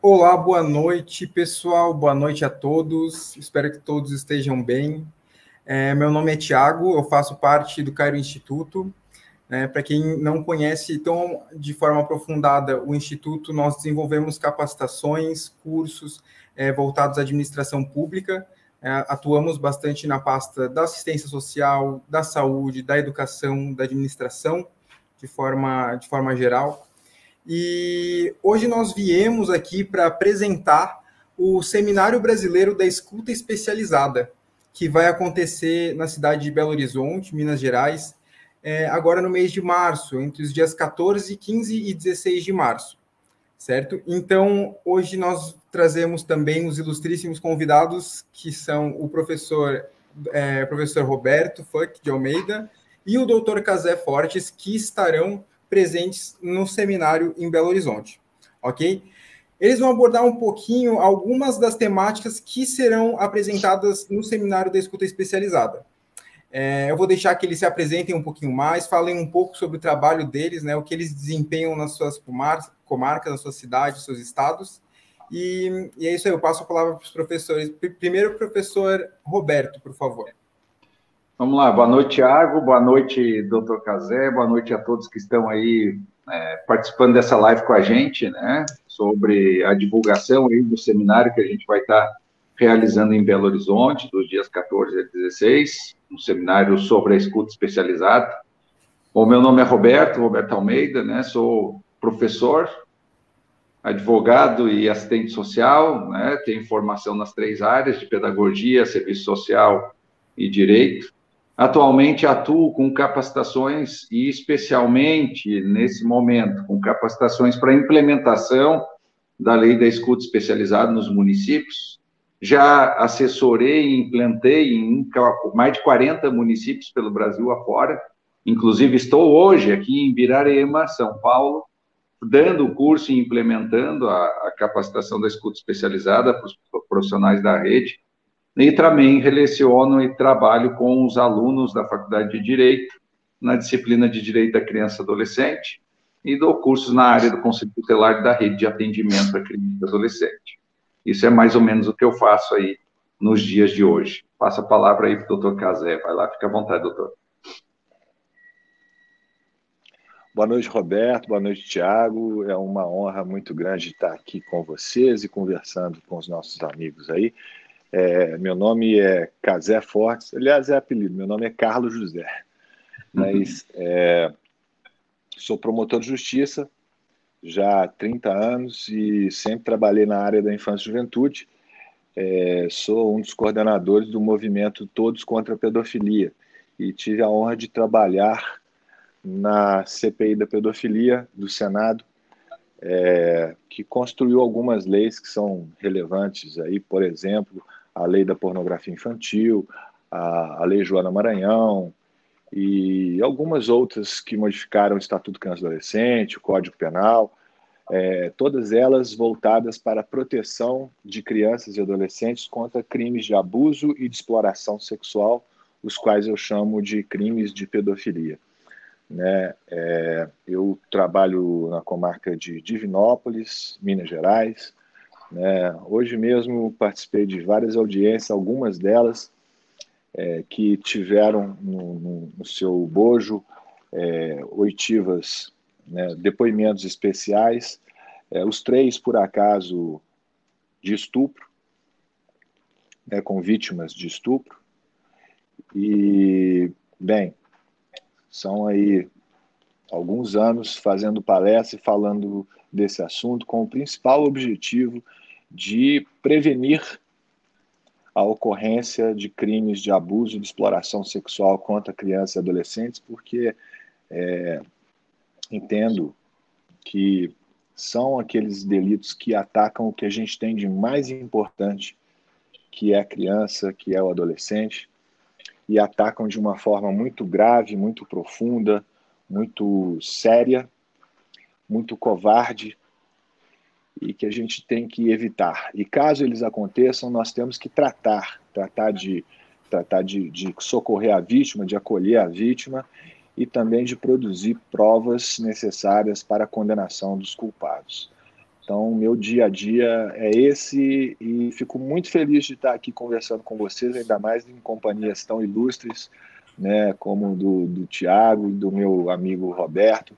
Olá, boa noite, pessoal. Boa noite a todos. Espero que todos estejam bem. Meu nome é Tiago, eu faço parte do Cairo Instituto. Para quem não conhece tão de forma aprofundada o Instituto, nós desenvolvemos capacitações, cursos voltados à administração pública. Atuamos bastante na pasta da assistência social, da saúde, da educação, da administração, de forma geral. E hoje nós viemos aqui para apresentar o Seminário Brasileiro da Escuta Especializada, que vai acontecer na cidade de Belo Horizonte, Minas Gerais, agora no mês de março, entre os dias 14, 15 e 16 de março, certo? Então, hoje nós trazemos também os ilustríssimos convidados, que são o professor Roberto Fuch de Almeida e o doutor Casé Fortes, que estarão presentes no seminário em Belo Horizonte, ok? Eles vão abordar um pouquinho algumas das temáticas que serão apresentadas no seminário da escuta especializada. Eu vou deixar que eles se apresentem um pouquinho mais, falem um pouco sobre o trabalho deles, né, o que eles desempenham nas suas comarcas, nas suas cidades, seus estados, e é isso aí, eu passo a palavra para os professores. Primeiro, o professor Roberto, por favor. Vamos lá, boa noite, Thiago, boa noite, doutor Casé, boa noite a todos que estão aí participando dessa live com a gente, né, sobre a divulgação aí do seminário que a gente vai estar realizando em Belo Horizonte, dos dias 14 a 16, um seminário sobre a escuta especializada. O meu nome é Roberto Almeida, né, sou professor, advogado e assistente social, né, tenho formação nas 3 áreas de pedagogia, serviço social e direito. Atualmente atuo com capacitações e especialmente nesse momento com capacitações para implementação da lei da escuta especializada nos municípios. Já assessorei e implantei em mais de 40 municípios pelo Brasil afora. Inclusive estou hoje aqui em Birarema, São Paulo, dando o curso e implementando a capacitação da escuta especializada para os profissionais da rede. E também relaciono e trabalho com os alunos da Faculdade de Direito, na disciplina de Direito da Criança e Adolescente, e dou cursos na área do Conselho Tutelar da Rede de Atendimento à Criança e Adolescente. Isso é mais ou menos o que eu faço aí nos dias de hoje. Passo a palavra aí para o doutor Casé. Vai lá, fica à vontade, doutor. Boa noite, Roberto. Boa noite, Tiago. É uma honra muito grande estar aqui com vocês e conversando com os nossos amigos aí. Meu nome é Casé Fortes, aliás, é apelido, meu nome é Carlos José, mas sou promotor de justiça já há 30 anos e sempre trabalhei na área da infância e juventude. Sou um dos coordenadores do movimento Todos contra a Pedofilia e tive a honra de trabalhar na CPI da pedofilia do Senado, que construiu algumas leis que são relevantes aí, por exemplo, a lei da pornografia infantil, a lei Joana Maranhão e algumas outras que modificaram o Estatuto Criança e Adolescente, o Código Penal, todas elas voltadas para a proteção de crianças e adolescentes contra crimes de abuso e de exploração sexual, os quais eu chamo de crimes de pedofilia. Eu trabalho na comarca de Divinópolis, Minas Gerais. Hoje mesmo participei de várias audiências, algumas delas que tiveram no seu bojo oitivas, depoimentos especiais, os 3, por acaso, de estupro, com vítimas de estupro. E, bem, são aí alguns anos fazendo palestra e falando desse assunto com o principal objetivo de prevenir a ocorrência de crimes de abuso e de exploração sexual contra crianças e adolescentes, porque entendo que são aqueles delitos que atacam o que a gente tem de mais importante, que é a criança, que é o adolescente, e atacam de uma forma muito grave, muito profunda, muito séria, muito covarde, e que a gente tem que evitar. E caso eles aconteçam, nós temos que tratar de socorrer a vítima, de acolher a vítima e também de produzir provas necessárias para a condenação dos culpados. Então, meu dia a dia é esse e fico muito feliz de estar aqui conversando com vocês, ainda mais em companhias tão ilustres, né, como do Tiago e do meu amigo Roberto,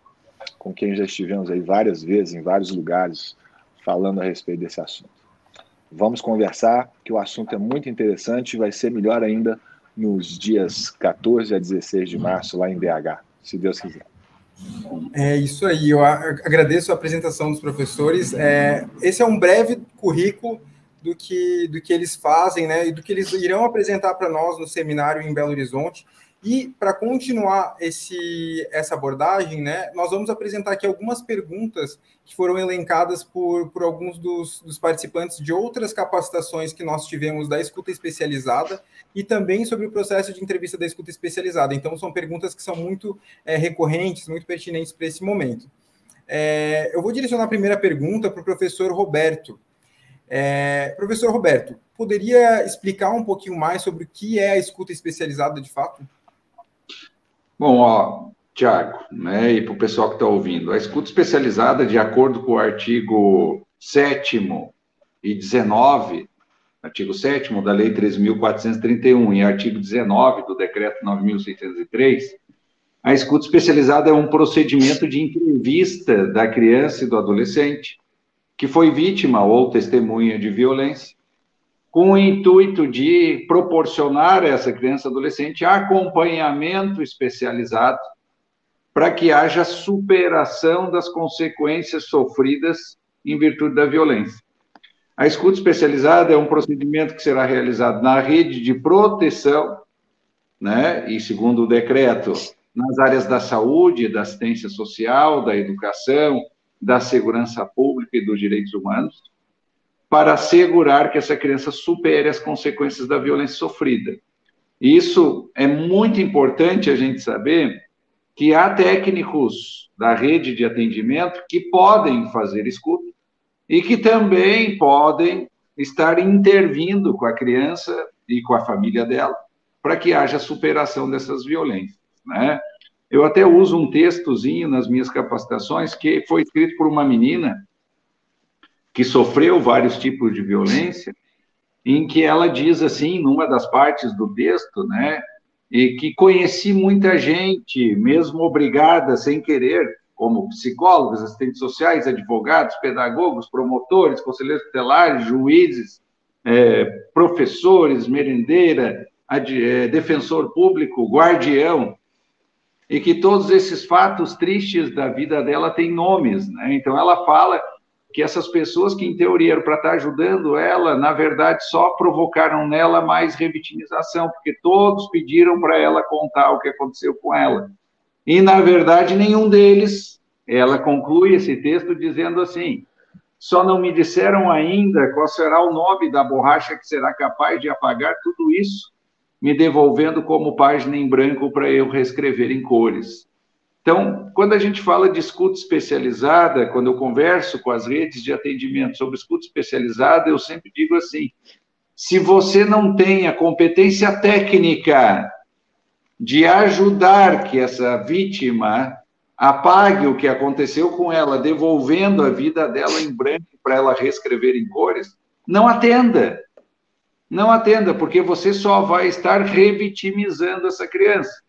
com quem já estivemos aí várias vezes, em vários lugares, falando a respeito desse assunto. Vamos conversar, que o assunto é muito interessante e vai ser melhor ainda nos dias 14 a 16 de março, lá em BH, se Deus quiser. É isso aí, eu agradeço a apresentação dos professores. Esse é um breve currículo do que eles fazem, né, e do que eles irão apresentar para nós no seminário em Belo Horizonte. E para continuar essa abordagem, né, nós vamos apresentar aqui algumas perguntas que foram elencadas por alguns dos participantes de outras capacitações que nós tivemos da escuta especializada e também sobre o processo de entrevista da escuta especializada. Então, são perguntas que são muito recorrentes, muito pertinentes para esse momento. Eu vou direcionar a primeira pergunta para o professor Roberto. Professor Roberto, poderia explicar um pouquinho mais sobre o que é a escuta especializada de fato? Bom, Tiago, né, e para o pessoal que está ouvindo, a escuta especializada, de acordo com o artigo 7º e 19, artigo 7º da Lei 3.431 e artigo 19 do Decreto 9.603, a escuta especializada é um procedimento de entrevista da criança e do adolescente que foi vítima ou testemunha de violência, com o intuito de proporcionar a essa criança e adolescente acompanhamento especializado para que haja superação das consequências sofridas em virtude da violência. A escuta especializada é um procedimento que será realizado na rede de proteção, né, e segundo o decreto, nas áreas da saúde, da assistência social, da educação, da segurança pública e dos direitos humanos, para assegurar que essa criança supere as consequências da violência sofrida. Isso é muito importante a gente saber que há técnicos da rede de atendimento que podem fazer escuta e que também podem estar intervindo com a criança e com a família dela para que haja superação dessas violências, né? Eu até uso um textozinho nas minhas capacitações que foi escrito por uma menina que sofreu vários tipos de violência, em que ela diz assim, numa das partes do texto, né, e que conheci muita gente, mesmo obrigada, sem querer, como psicólogos, assistentes sociais, advogados, pedagogos, promotores, conselheiros tutelares, juízes, professores, merendeira, defensor público, guardião, e que todos esses fatos tristes da vida dela têm nomes, né? Então, ela fala que essas pessoas que, em teoria, eram para estar ajudando ela, na verdade, só provocaram nela mais revitimização, porque todos pediram para ela contar o que aconteceu com ela. E, na verdade, nenhum deles, ela conclui esse texto dizendo assim, só não me disseram ainda qual será o nome da borracha que será capaz de apagar tudo isso, me devolvendo como página em branco para eu reescrever em cores. Então, quando a gente fala de escuta especializada, quando eu converso com as redes de atendimento sobre escuta especializada, eu sempre digo assim, se você não tem a competência técnica de ajudar que essa vítima apague o que aconteceu com ela, devolvendo a vida dela em branco para ela reescrever em cores, não atenda. Não atenda, porque você só vai estar revitimizando essa criança.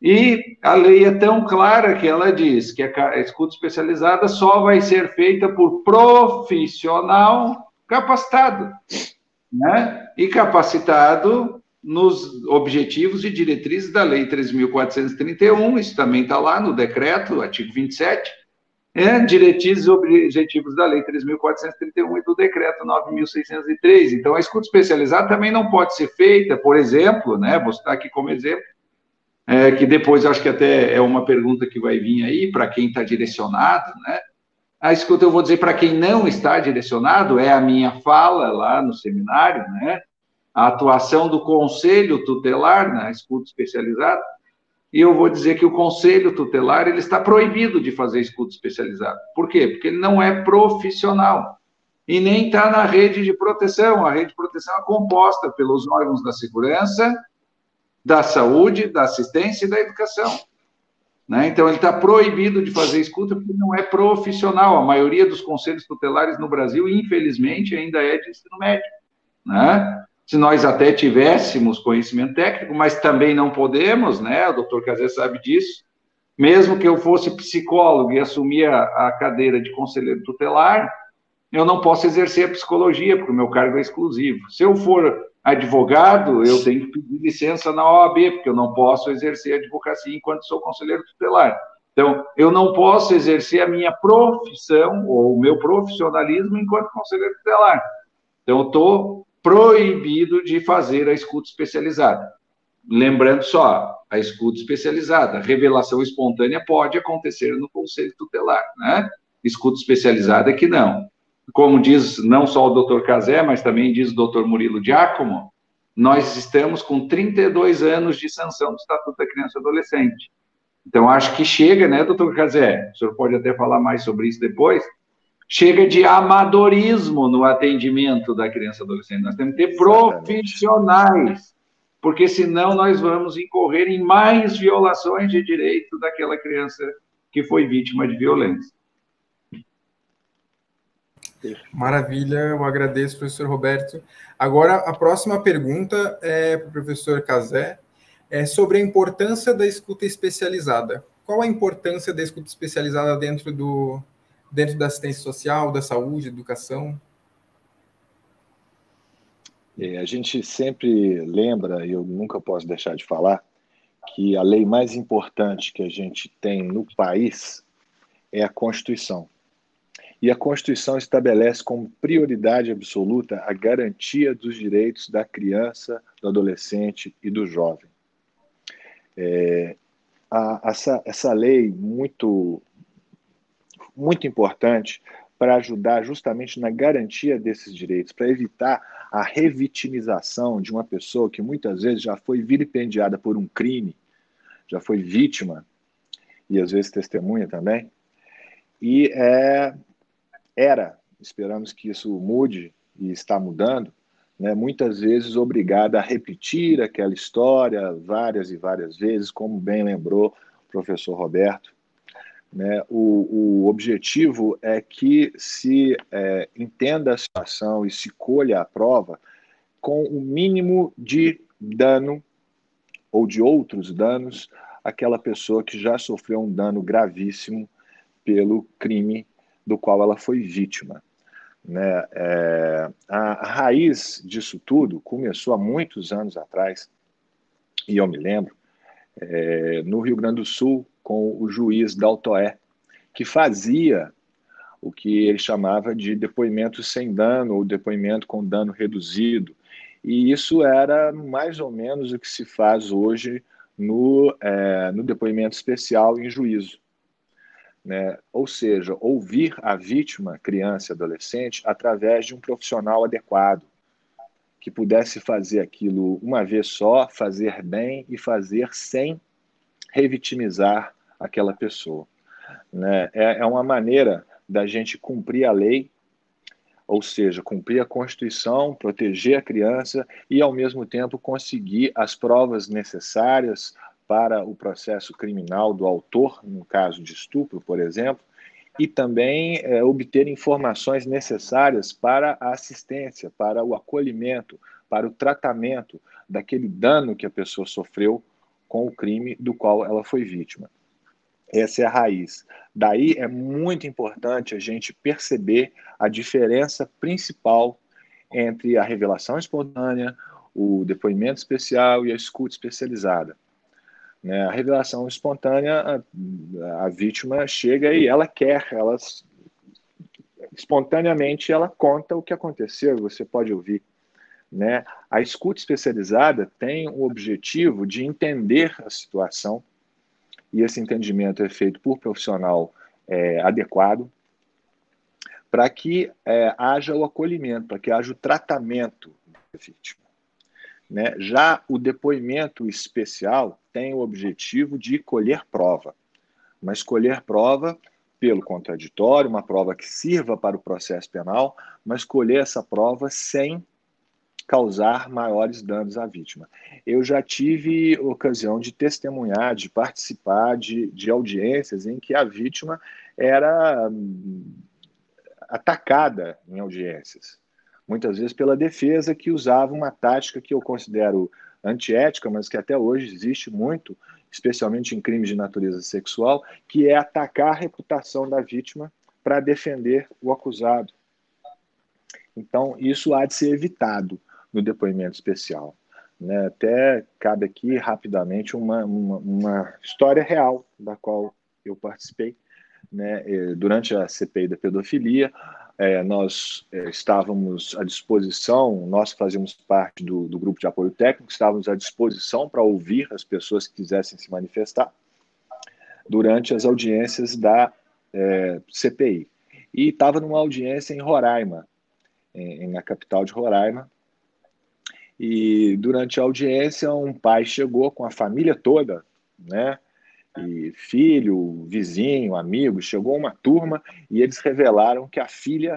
E a lei é tão clara que ela diz que a escuta especializada só vai ser feita por profissional capacitado, né? E capacitado nos objetivos e diretrizes da Lei 3.431, isso também está lá no decreto, artigo 27, diretrizes e objetivos da Lei 3.431 e do decreto 9.603. Então, a escuta especializada também não pode ser feita, por exemplo, né? Vou citar aqui como exemplo, que depois acho que até é uma pergunta que vai vir aí para quem está direcionado, né? A escuta, eu vou dizer para quem não está direcionado, é a minha fala lá no seminário, né? A atuação do conselho tutelar na escuta especializada, e eu vou dizer que o conselho tutelar ele está proibido de fazer escuta especializada. Por quê? Porque ele não é profissional e nem está na rede de proteção. A rede de proteção é composta pelos órgãos da segurança, da saúde, da assistência e da educação. né? Então, ele está proibido de fazer escuta porque não é profissional. A maioria dos conselhos tutelares no Brasil, infelizmente, ainda é de ensino médio, né? Se nós até tivéssemos conhecimento técnico, mas também não podemos, né? O doutor Cazé sabe disso. Mesmo que eu fosse psicólogo e assumir a cadeira de conselheiro tutelar, eu não posso exercer a psicologia, porque o meu cargo é exclusivo. Se eu for advogado, eu tenho que pedir licença na OAB, porque eu não posso exercer a advocacia enquanto sou conselheiro tutelar. Então, eu não posso exercer a minha profissão ou o meu profissionalismo enquanto conselheiro tutelar. Então, eu estou proibido de fazer a escuta especializada. Lembrando só, a escuta especializada, a revelação espontânea pode acontecer no conselho tutelar, né? Escuta especializada é que não. Como diz não só o doutor Cazé, mas também diz o doutor Murilo Giacomo, nós estamos com 32 anos de sanção do Estatuto da Criança e Adolescente. Então, acho que chega, né, doutor Cazé? O senhor pode até falar mais sobre isso depois. Chega de amadorismo no atendimento da criança e adolescente. Nós temos que ter profissionais, porque senão nós vamos incorrer em mais violações de direito daquela criança que foi vítima de violência. Maravilha, eu agradeço, professor Roberto. Agora, a próxima pergunta é para o professor Cazé, é sobre a importância da escuta especializada. Qual a importância da escuta especializada dentro da assistência social, da saúde, educação? A gente sempre lembra, e eu nunca posso deixar de falar, que a lei mais importante que a gente tem no país é a Constituição. E a Constituição estabelece como prioridade absoluta a garantia dos direitos da criança, do adolescente e do jovem. Essa lei muito importante para ajudar justamente na garantia desses direitos, para evitar a revitimização de uma pessoa que muitas vezes já foi vilipendiada por um crime, já foi vítima e às vezes testemunha também, e esperamos que isso mude e está mudando, né, muitas vezes obrigada a repetir aquela história várias e várias vezes, como bem lembrou o professor Roberto, né? O objetivo é que se entenda a situação e se colha a prova com o mínimo de dano ou de outros danos àquela pessoa que já sofreu um dano gravíssimo pelo crime do qual ela foi vítima, né? A raiz disso tudo começou há muitos anos atrás, e eu me lembro, no Rio Grande do Sul, com o juiz Daltoé, que fazia o que ele chamava de depoimento sem dano ou depoimento com dano reduzido. E isso era mais ou menos o que se faz hoje no depoimento especial em juízo, né? Ou seja, ouvir a vítima, criança e adolescente, através de um profissional adequado, que pudesse fazer aquilo uma vez só, fazer bem e fazer sem revitimizar aquela pessoa, né? É uma maneira da gente cumprir a lei, ou seja, cumprir a Constituição, proteger a criança e, ao mesmo tempo, conseguir as provas necessárias para o processo criminal do autor, no caso de estupro, por exemplo, e também obter informações necessárias para a assistência, para o acolhimento, para o tratamento daquele dano que a pessoa sofreu com o crime do qual ela foi vítima. Essa é a raiz. Daí é muito importante a gente perceber a diferença principal entre a revelação espontânea, o depoimento especial e a escuta especializada. Né? A revelação espontânea, a vítima chega e ela espontaneamente ela conta o que aconteceu, você pode ouvir. Né? A escuta especializada tem o objetivo de entender a situação, e esse entendimento é feito por profissional adequado, para que haja o acolhimento, para que haja o tratamento da vítima. Né? Já o depoimento especial tem o objetivo de colher prova, mas colher prova pelo contraditório, uma prova que sirva para o processo penal, mas colher essa prova sem causar maiores danos à vítima. Eu já tive ocasião de testemunhar, de participar de audiências em que a vítima era atacada em audiências, muitas vezes pela defesa, que usava uma tática que eu considero antiética, mas que até hoje existe muito, especialmente em crimes de natureza sexual, que é atacar a reputação da vítima para defender o acusado. Então, isso há de ser evitado no depoimento especial, né? Até cabe aqui rapidamente uma história real da qual eu participei, né? Durante a CPI da pedofilia, nós estávamos à disposição, nós fazíamos parte do grupo de apoio técnico, estávamos à disposição para ouvir as pessoas que quisessem se manifestar durante as audiências da CPI. E estava numa audiência em Roraima, na capital de Roraima, e durante a audiência um pai chegou com a família toda, né? E filho, vizinho, amigo, chegou uma turma e eles revelaram que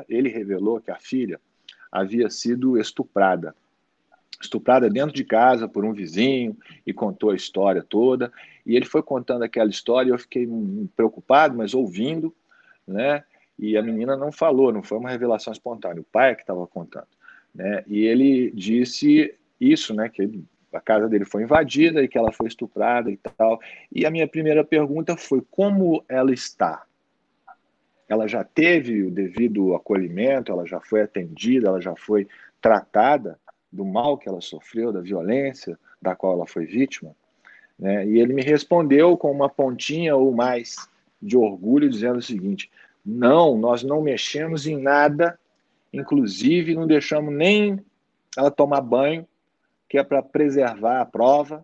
ele revelou que a filha havia sido estuprada dentro de casa por um vizinho, e contou a história toda, e ele foi contando aquela história, e eu fiquei preocupado, mas ouvindo, né? E a menina não falou, não foi uma revelação espontânea, o pai é que estava contando, né? E ele disse isso, né, que a casa dele foi invadida e que ela foi estuprada e tal. E a minha primeira pergunta foi: como ela está? Ela já teve o devido acolhimento, ela já foi atendida, ela já foi tratada do mal que ela sofreu, da violência da qual ela foi vítima, né? E ele me respondeu com uma pontinha ou mais de orgulho, dizendo o seguinte: não, nós não mexemos em nada, inclusive não deixamos nem ela tomar banho, que é para preservar a prova,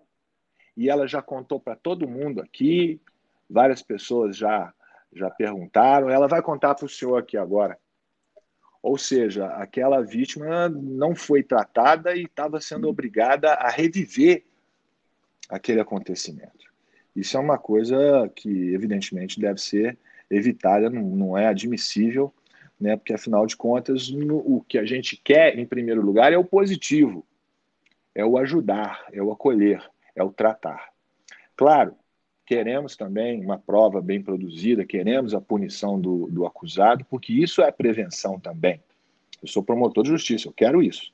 e ela já contou para todo mundo aqui, várias pessoas já perguntaram, ela vai contar para o senhor aqui agora. Ou seja, aquela vítima não foi tratada e estava sendo obrigada a reviver aquele acontecimento. Isso é uma coisa que, evidentemente, deve ser evitada, não é admissível, né? Porque, afinal de contas, o que a gente quer, em primeiro lugar, é o positivo, é o ajudar, é o acolher, é o tratar. Claro, queremos também uma prova bem produzida, queremos a punição do acusado, porque isso é prevenção também. Eu sou promotor de justiça, eu quero isso.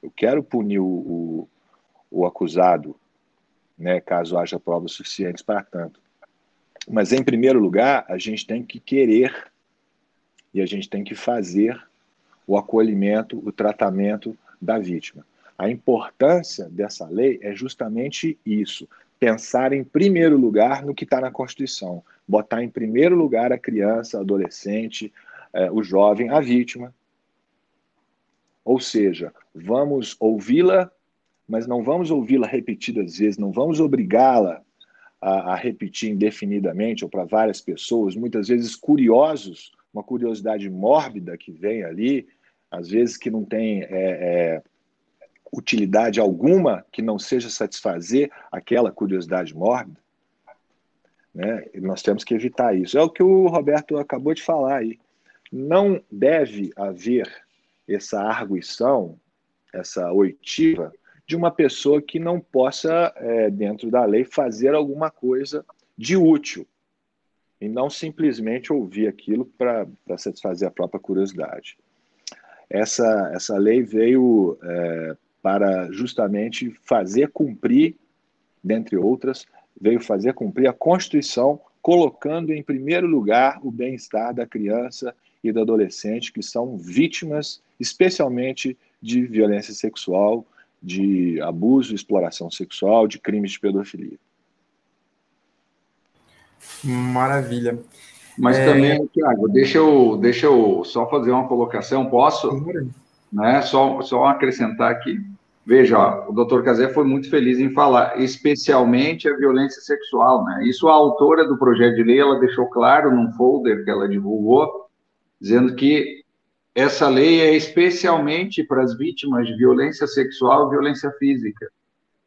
Eu quero punir o acusado, né, caso haja provas suficientes para tanto. Mas, em primeiro lugar, a gente tem que querer e a gente tem que fazer o acolhimento, o tratamento da vítima. A importância dessa lei é justamente isso: pensar em primeiro lugar no que está na Constituição, botar em primeiro lugar a criança, a adolescente, o jovem, a vítima. Ou seja, vamos ouvi-la, mas não vamos ouvi-la repetidas vezes, não vamos obrigá-la a repetir indefinidamente ou para várias pessoas, muitas vezes curiosos, uma curiosidade mórbida que vem ali, às vezes que não tem utilidade alguma, que não seja satisfazer aquela curiosidade mórbida, né? E nós temos que evitar isso. É o que o Roberto acabou de falar aí. Não deve haver essa arguição, essa oitiva, de uma pessoa que não possa, dentro da lei, fazer alguma coisa de útil, e não simplesmente ouvir aquilo para satisfazer a própria curiosidade. Essa lei veio para justamente fazer cumprir, dentre outras, veio fazer cumprir a Constituição, colocando em primeiro lugar o bem-estar da criança e do adolescente, que são vítimas, especialmente de violência sexual, de abuso, exploração sexual, de crimes de pedofilia. Maravilha. Mas também, Tiago, deixa eu só fazer uma colocação, posso? Né? Só acrescentar aqui. Veja, ó, o doutor Cazé foi muito feliz em falar, especialmente a violência sexual, né? Isso a autora do projeto de lei, ela deixou claro num folder que ela divulgou, dizendo que essa lei é especialmente para as vítimas de violência sexual e violência física.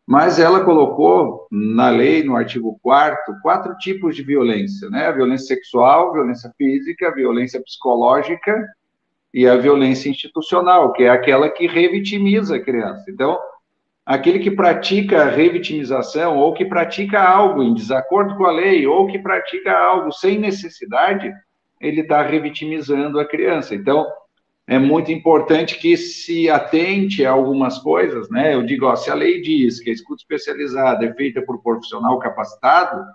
Mas ela colocou na lei, no artigo 4º, 4 tipos de violência, né? A violência sexual, violência física, violência psicológica e a violência institucional, que é aquela que revitimiza a criança. Então, aquele que pratica a revitimização, ou que pratica algo em desacordo com a lei, ou que pratica algo sem necessidade, ele está revitimizando a criança. Então, é muito importante que se atente a algumas coisas, né? Eu digo, ó, se a lei diz que a escuta especializada é feita por profissional capacitado,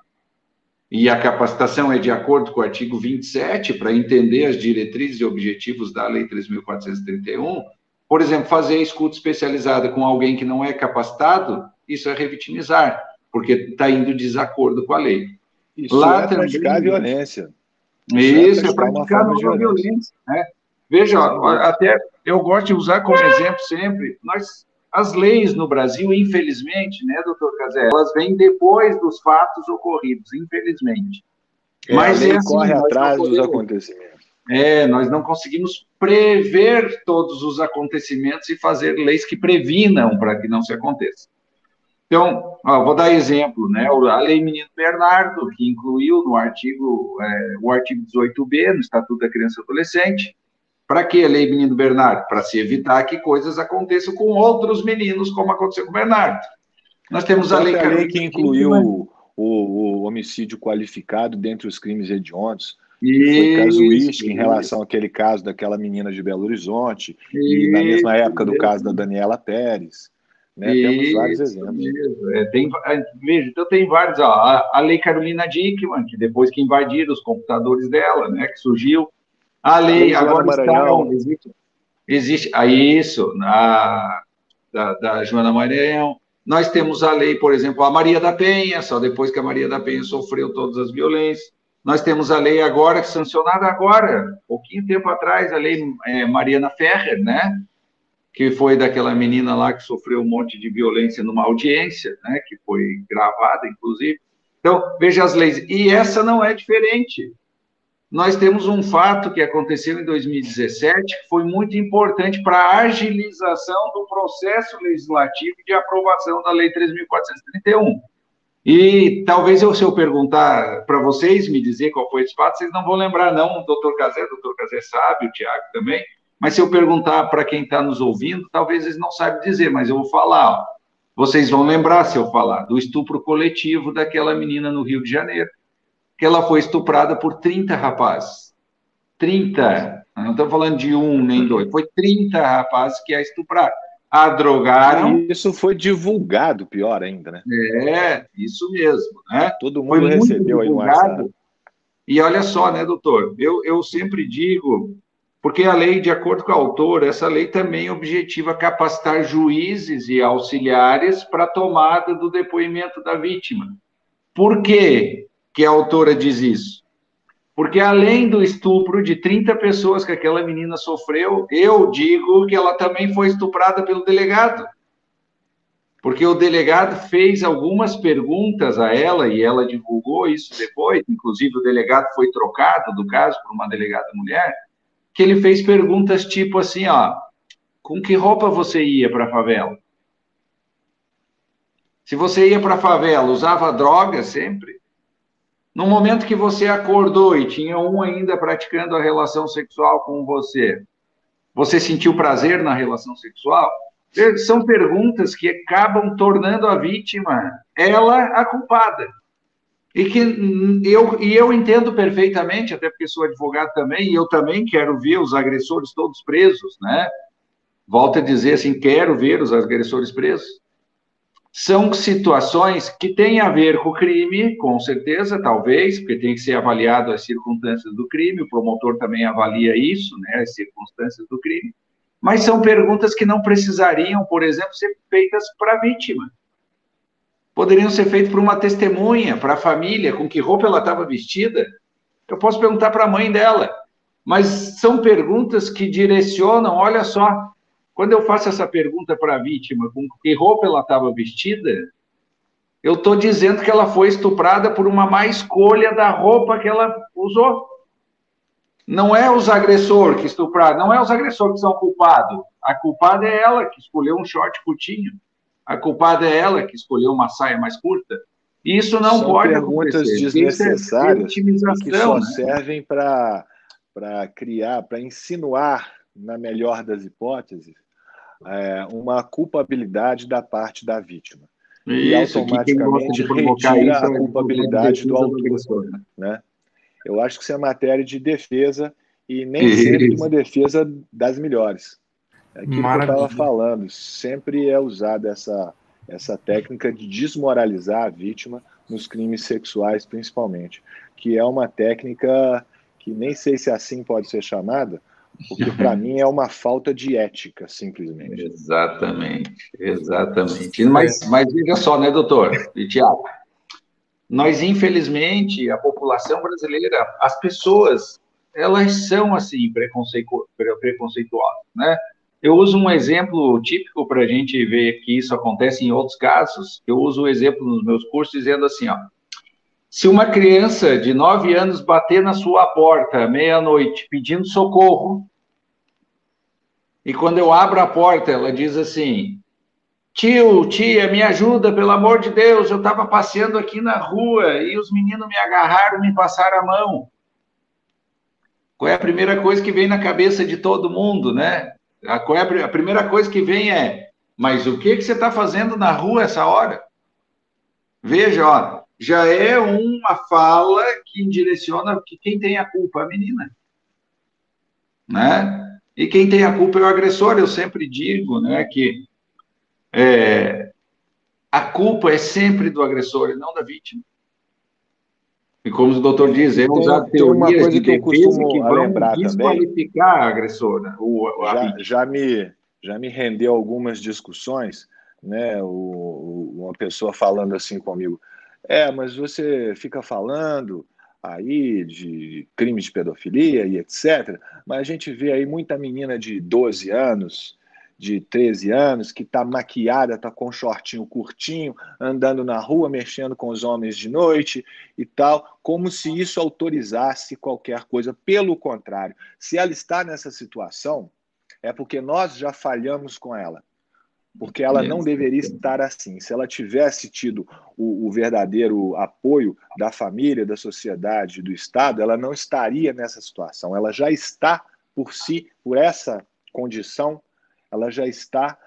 e a capacitação é de acordo com o artigo 27, para entender as diretrizes e objetivos da Lei 3.431, por exemplo, fazer a escuta especializada com alguém que não é capacitado, isso é revitimizar, porque está indo em desacordo com a lei. Isso lá é também, praticar violência. Isso é praticar nova violência, né? Veja, até eu gosto de usar como exemplo sempre, as leis no Brasil, infelizmente, né, doutor Cazé, elas vêm depois dos fatos ocorridos, infelizmente. Mas a lei corre atrás dos acontecimentos. Nós não conseguimos prever todos os acontecimentos e fazer leis que previnam para que não se aconteça. Então, vou dar exemplo, né? A Lei Menino Bernardo, que incluiu no artigo, o artigo 18b, no Estatuto da Criança e Adolescente. Para que a Lei Menino Bernardo? Para se evitar que coisas aconteçam com outros meninos, como aconteceu com o Bernardo. Nós temos a lei que incluiu o homicídio qualificado dentre os crimes hediondos. Foi casuística em relação àquele caso daquela menina de Belo Horizonte, e na mesma época do caso da Daniela Pérez. Né? Temos vários exemplos. Veja, então tem vários. A Lei Carolina Dickmann, que depois que invadiram os computadores dela, né, que surgiu. A lei agora existe isso, da Joana Maranhão. Nós temos a lei, por exemplo, a Maria da Penha, só depois que a Maria da Penha sofreu todas as violências. Nós temos a lei agora, sancionada agora, pouquinho tempo atrás, a lei Mariana Ferrer, né? Que foi daquela menina lá que sofreu um monte de violência numa audiência, né? Que foi gravada, inclusive. Então, veja as leis. E essa não é diferente. Nós temos um fato que aconteceu em 2017, que foi muito importante para a agilização do processo legislativo de aprovação da Lei 3.431. E talvez se eu perguntar para vocês, me dizer qual foi esse fato, vocês não vão lembrar, não. O doutor Cazé sabe, o Tiago também. Mas se eu perguntar para quem está nos ouvindo, talvez eles não saibam dizer, mas eu vou falar. Ó. Vocês vão lembrar, se eu falar, do estupro coletivo daquela menina no Rio de Janeiro, que ela foi estuprada por 30 rapazes. 30. Não estamos falando de um nem dois. Foi 30 rapazes que a estupraram. A drogaram. E isso foi divulgado, pior ainda, né? Isso mesmo. Né? Todo mundo recebeu aí no WhatsApp. E olha só, né, doutor? Eu sempre digo, porque a lei, de acordo com a autora, essa lei também objetiva capacitar juízes e auxiliares para a tomada do depoimento da vítima. Por quê que a autora diz isso? Porque além do estupro de 30 pessoas que aquela menina sofreu, eu digo que ela também foi estuprada pelo delegado. Porque o delegado fez algumas perguntas a ela, e ela divulgou isso depois, inclusive o delegado foi trocado do caso por uma delegada mulher, que ele fez perguntas tipo assim, ó, com que roupa você ia para a favela? Se você ia para a favela, usava droga sempre? No momento que você acordou e tinha um ainda praticando a relação sexual com você, você sentiu prazer na relação sexual? São perguntas que acabam tornando a vítima, ela, a culpada. E que eu entendo perfeitamente, até porque sou advogado também, e eu também quero ver os agressores todos presos, né? Volto a dizer assim, quero ver os agressores presos. São situações que têm a ver com o crime, com certeza, talvez, porque tem que ser avaliado as circunstâncias do crime, o promotor também avalia isso, né, as circunstâncias do crime, mas são perguntas que não precisariam, por exemplo, ser feitas para a vítima. Poderiam ser feitas para uma testemunha, para a família, com que roupa ela estava vestida. Eu posso perguntar para a mãe dela, mas são perguntas que direcionam, olha só, quando eu faço essa pergunta para a vítima, com que roupa ela estava vestida, eu estou dizendo que ela foi estuprada por uma má escolha da roupa que ela usou. Não é os agressores que estupraram, não é os agressores que são culpados. A culpada é ela que escolheu um short curtinho. A culpada é ela que escolheu uma saia mais curta. E isso não São pode perguntas acontecer. desnessárias e que só né? servem para criar, para insinuar na melhor das hipóteses, uma culpabilidade da parte da vítima. E automaticamente retira a culpabilidade do autor. Né? Eu acho que isso é matéria de defesa e nem sempre uma defesa das melhores. Aquilo que eu estava falando, sempre é usada essa técnica de desmoralizar a vítima nos crimes sexuais, principalmente, que é uma técnica que nem sei se assim pode ser chamada, porque para mim é uma falta de ética, simplesmente. Exatamente. Mas veja só, né, doutor e Tiago? Nós, infelizmente, a população brasileira, as pessoas, elas são, assim, preconceituosas, né? Eu uso um exemplo típico para a gente ver que isso acontece em outros casos. Eu uso o exemplo nos meus cursos dizendo assim, ó, se uma criança de 9 anos bater na sua porta meia-noite pedindo socorro, e quando eu abro a porta, ela diz assim, tio, tia, me ajuda, pelo amor de Deus, eu estava passeando aqui na rua e os meninos me agarraram, me passaram a mão. Qual é a primeira coisa que vem na cabeça de todo mundo, né? A primeira coisa que vem é, mas o que você está fazendo na rua essa hora? Veja, ó, já é uma fala que direciona que quem tem a culpa é a menina. Né? E quem tem a culpa é o agressor. Eu sempre digo, né, que a culpa é sempre do agressor e não da vítima. E como o doutor diz, é usar teorias de defesa que vão desqualificar a agressora. Já me rendeu algumas discussões, né? Uma pessoa falando assim comigo, mas você fica falando aí de crimes de pedofilia e etc., mas a gente vê aí muita menina de 12 anos, de 13 anos, que está maquiada, está com um shortinho curtinho, andando na rua, mexendo com os homens de noite e tal, como se isso autorizasse qualquer coisa. Pelo contrário, se ela está nessa situação, é porque nós já falhamos com ela. Porque ela não deveria estar assim. Se ela tivesse tido o verdadeiro apoio da família, da sociedade, do Estado, ela não estaria nessa situação. Ela já está por essa condição, ela já está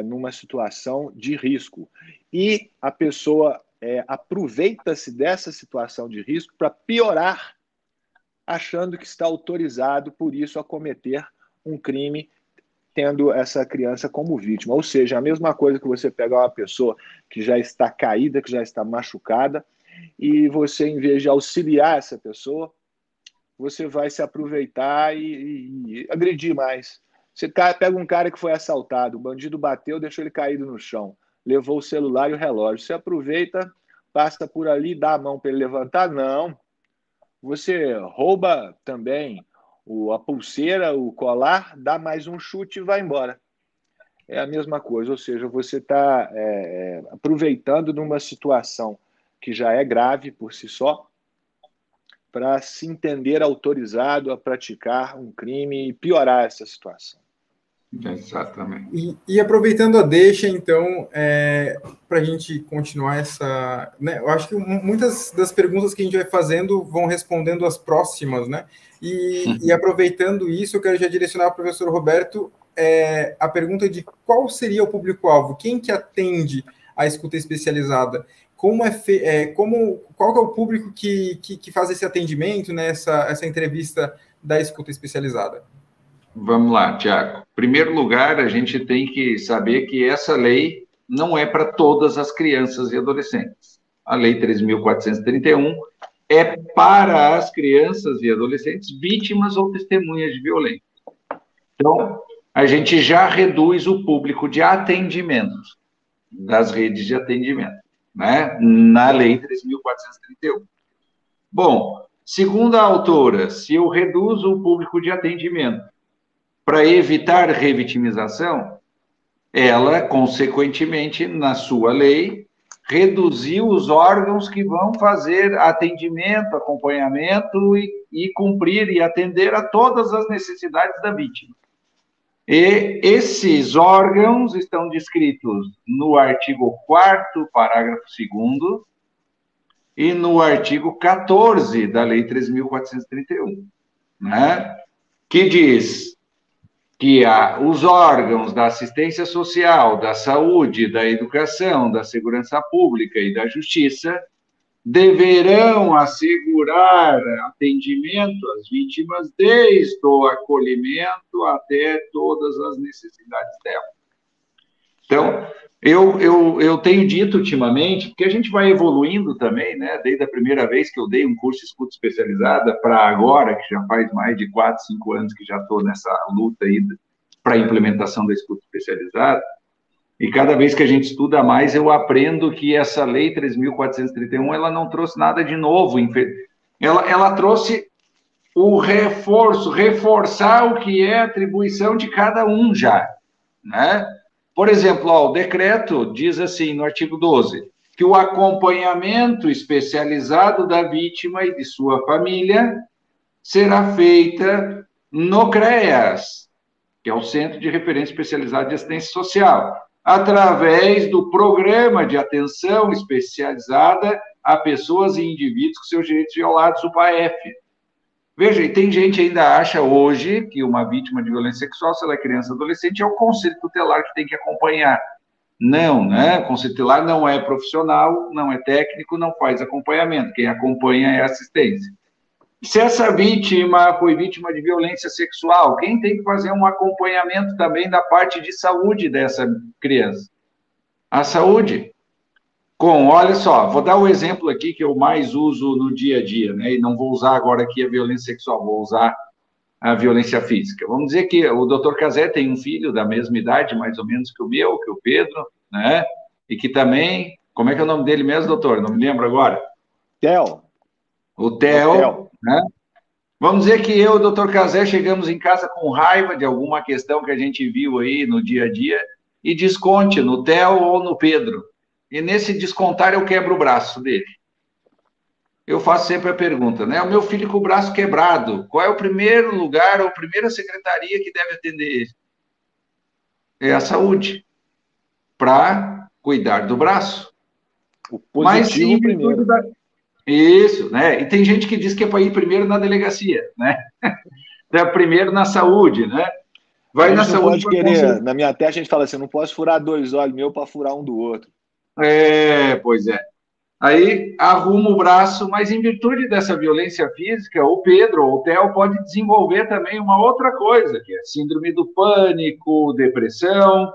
numa situação de risco. E a pessoa aproveita-se dessa situação de risco para piorar, achando que está autorizado, por isso, a cometer um crime, tendo essa criança como vítima. Ou seja, a mesma coisa que você pegar uma pessoa que já está caída, que já está machucada, e você, em vez de auxiliar essa pessoa, você vai se aproveitar e agredir mais. Você pega um cara que foi assaltado, o bandido bateu, deixou ele caído no chão, levou o celular e o relógio. Você aproveita, passa por ali, dá a mão para ele levantar? Não. Você rouba também a pulseira, o colar, dá mais um chute e vai embora. É a mesma coisa, ou seja, você está aproveitando numa situação que já é grave por si só, para se entender autorizado a praticar um crime e piorar essa situação. Exatamente. E aproveitando a deixa, então, para a gente continuar essa... Né, eu acho que muitas das perguntas que a gente vai fazendo vão respondendo as próximas, né? E aproveitando isso, eu quero já direcionar ao professor Roberto a pergunta de qual seria o público-alvo, quem que atende a escuta especializada, qual que é o público que faz esse atendimento, né, essa entrevista da escuta especializada? Vamos lá, Tiago. Em primeiro lugar, a gente tem que saber que essa lei não é para todas as crianças e adolescentes. A Lei 3.431 é para as crianças e adolescentes vítimas ou testemunhas de violência. Então, a gente já reduz o público de atendimento das redes de atendimento, né? Na Lei 3.431. Bom, segundo a autora, se eu reduzo o público de atendimento para evitar revitimização, ela, consequentemente, na sua lei, reduziu os órgãos que vão fazer atendimento, acompanhamento e cumprir e atender a todas as necessidades da vítima. E esses órgãos estão descritos no artigo 4º, parágrafo 2º, e no artigo 14 da Lei 3.431, né? Que diz... que os órgãos da assistência social, da saúde, da educação, da segurança pública e da justiça deverão assegurar atendimento às vítimas desde o acolhimento até todas as necessidades delas. Então, eu tenho dito ultimamente, porque a gente vai evoluindo também, né? Desde a primeira vez que eu dei um curso de escuta especializada para agora, que já faz mais de 4, 5 anos que já estou nessa luta aí para a implementação da escuta especializada, e cada vez que a gente estuda mais, eu aprendo que essa lei 3.431, ela não trouxe nada de novo, ela trouxe o reforçar o que é atribuição de cada um já, né? Por exemplo, o decreto diz assim, no artigo 12, que o acompanhamento especializado da vítima e de sua família será feita no CREAS, que é o Centro de Referência Especializado de Assistência Social, através do Programa de Atenção Especializada a Pessoas e Indivíduos com seus direitos violados, o PAEF. Veja, e tem gente que ainda acha hoje que uma vítima de violência sexual, se ela é criança ou adolescente, é o conselho tutelar que tem que acompanhar. Não, né? O conselho tutelar não é profissional, não é técnico, não faz acompanhamento. Quem acompanha é assistência. Se essa vítima foi vítima de violência sexual, quem tem que fazer um acompanhamento também da parte de saúde dessa criança? A saúde. Olha só, vou dar um exemplo aqui que eu mais uso no dia a dia, né? E não vou usar agora aqui a violência sexual, vou usar a violência física. Vamos dizer que o doutor Cazé tem um filho da mesma idade, mais ou menos que o meu, que o Pedro, né? E que também, como é que é o nome dele mesmo, doutor? Não me lembro agora. Theo. O Theo, né? Vamos dizer que eu e o doutor Cazé chegamos em casa com raiva de alguma questão que a gente viu aí no dia a dia e desconte no Theo ou no Pedro. E nesse descontar eu quebro o braço dele. Eu faço sempre a pergunta, né? O meu filho com o braço quebrado, qual é o primeiro lugar ou a primeira secretaria que deve atender ele? É a saúde, para cuidar do braço. O positivo Mas, primeiro. Isso, né? E tem gente que diz que é para ir primeiro na delegacia, né? Primeiro na saúde, né? Vai na saúde. Pode querer, na minha terra a gente fala assim, não posso furar 2 olhos meus para furar um do outro. Pois é. Aí arruma o braço, mas em virtude dessa violência física, o Pedro ou o Theo pode desenvolver também uma outra coisa, que é síndrome do pânico, depressão,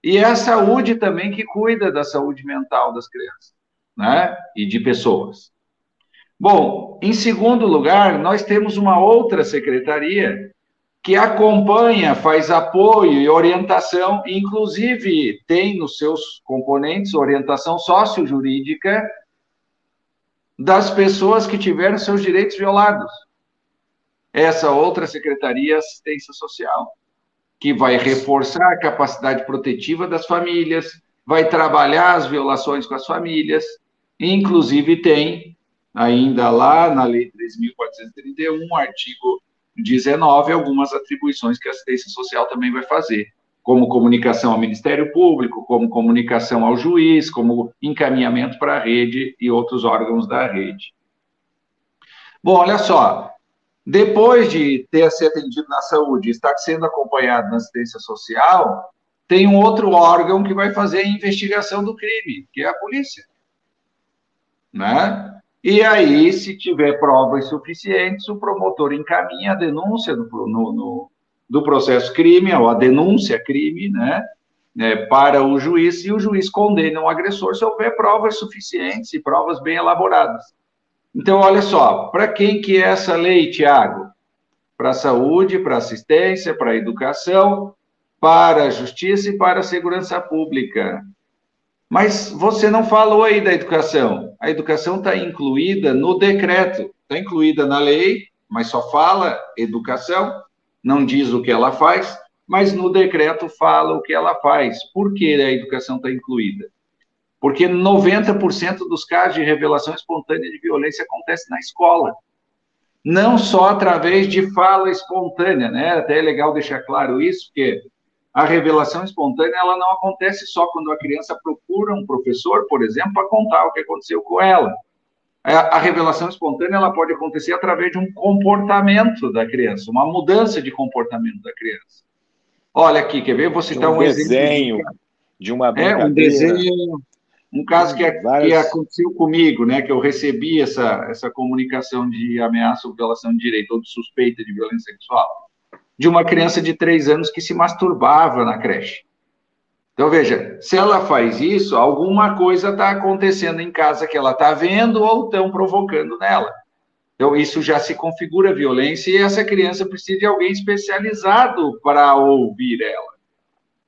e é a saúde também que cuida da saúde mental das crianças, né? E de pessoas. Bom, em segundo lugar, nós temos uma outra secretaria que acompanha, faz apoio e orientação, inclusive tem nos seus componentes orientação sociojurídica das pessoas que tiveram seus direitos violados. Essa outra secretaria, Assistência Social, que vai reforçar a capacidade protetiva das famílias, vai trabalhar as violações com as famílias, inclusive tem, ainda lá na Lei 3.431, artigo 19, algumas atribuições que a assistência social também vai fazer, como comunicação ao Ministério Público, como comunicação ao juiz, como encaminhamento para a rede e outros órgãos da rede. Bom, olha só, depois de ter sido atendido na saúde e estar sendo acompanhado na assistência social, tem um outro órgão que vai fazer a investigação do crime, que é a polícia, né? E aí, se tiver provas suficientes, o promotor encaminha a denúncia do processo crime, ou a denúncia crime, né, para o juiz, e o juiz condena o agressor se houver provas suficientes e provas bem elaboradas. Então, olha só, para quem que é essa lei, Tiago? Para a saúde, para a assistência, para a educação, para a justiça e para a segurança pública. Mas você não falou aí da educação. A educação está incluída no decreto, está incluída na lei, mas só fala educação, não diz o que ela faz, mas no decreto fala o que ela faz. Por que a educação está incluída? Porque 90% dos casos de revelação espontânea de violência acontece na escola. Não só através de fala espontânea, né? Até é legal deixar claro isso, porque a revelação espontânea, ela não acontece só quando a criança procura um professor, por exemplo, para contar o que aconteceu com ela. A revelação espontânea, ela pode acontecer através de um comportamento da criança, uma mudança de comportamento da criança. Olha aqui, quer ver? Eu vou citar um desenho, exemplo de uma brincadeira. Um desenho, um caso que várias... aconteceu comigo, né? Que eu recebi essa comunicação de ameaça ou violação de direito, ou de suspeita de violência sexual, de uma criança de 3 anos que se masturbava na creche. Então, veja, se ela faz isso, alguma coisa está acontecendo em casa que ela está vendo ou estão provocando nela. Então, isso já se configura violência e essa criança precisa de alguém especializado para ouvir ela.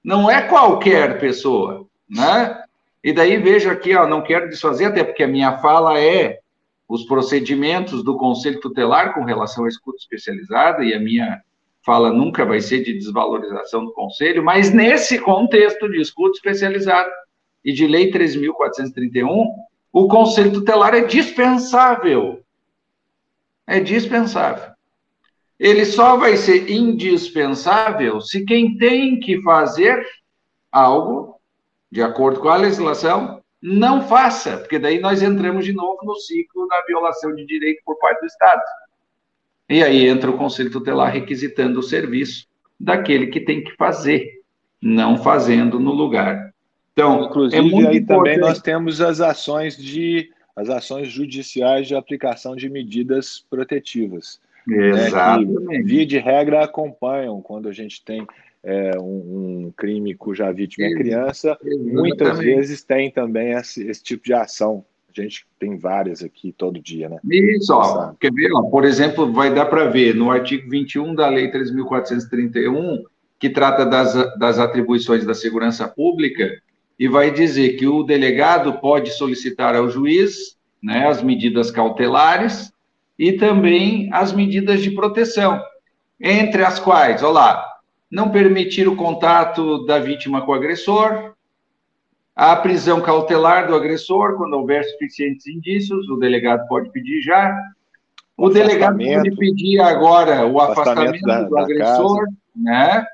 Não é qualquer pessoa, né? E daí, veja aqui, ó, não quero desfazer, até porque a minha fala é os procedimentos do Conselho Tutelar com relação à escuta especializada, e a minha fala nunca vai ser de desvalorização do Conselho, mas nesse contexto de escuta especializada e de Lei 3.431, o Conselho Tutelar é dispensável. É dispensável. Ele só vai ser indispensável se quem tem que fazer algo, de acordo com a legislação, não faça, porque daí nós entramos de novo no ciclo da violação de direito por parte do Estado. E aí entra o Conselho Tutelar requisitando o serviço daquele que tem que fazer, não fazendo no lugar. Então, inclusive, é muito aí importante. também nós temos as ações judiciais de aplicação de medidas protetivas. Exatamente. Né, que, via de regra, acompanham quando a gente tem um crime cuja vítima é criança, muitas vezes tem também esse tipo de ação. A gente tem várias aqui todo dia, né? Isso, ó, quer ver? Ó, por exemplo, vai dar para ver no artigo 21 da Lei 3.431, que trata das atribuições da segurança pública, e vai dizer que o delegado pode solicitar ao juiz, né, as medidas cautelares e também as medidas de proteção, entre as quais, olha lá, não permitir o contato da vítima com o agressor, a prisão cautelar do agressor, quando houver suficientes indícios, o delegado pode pedir já. O delegado pode pedir agora o afastamento do agressor, né?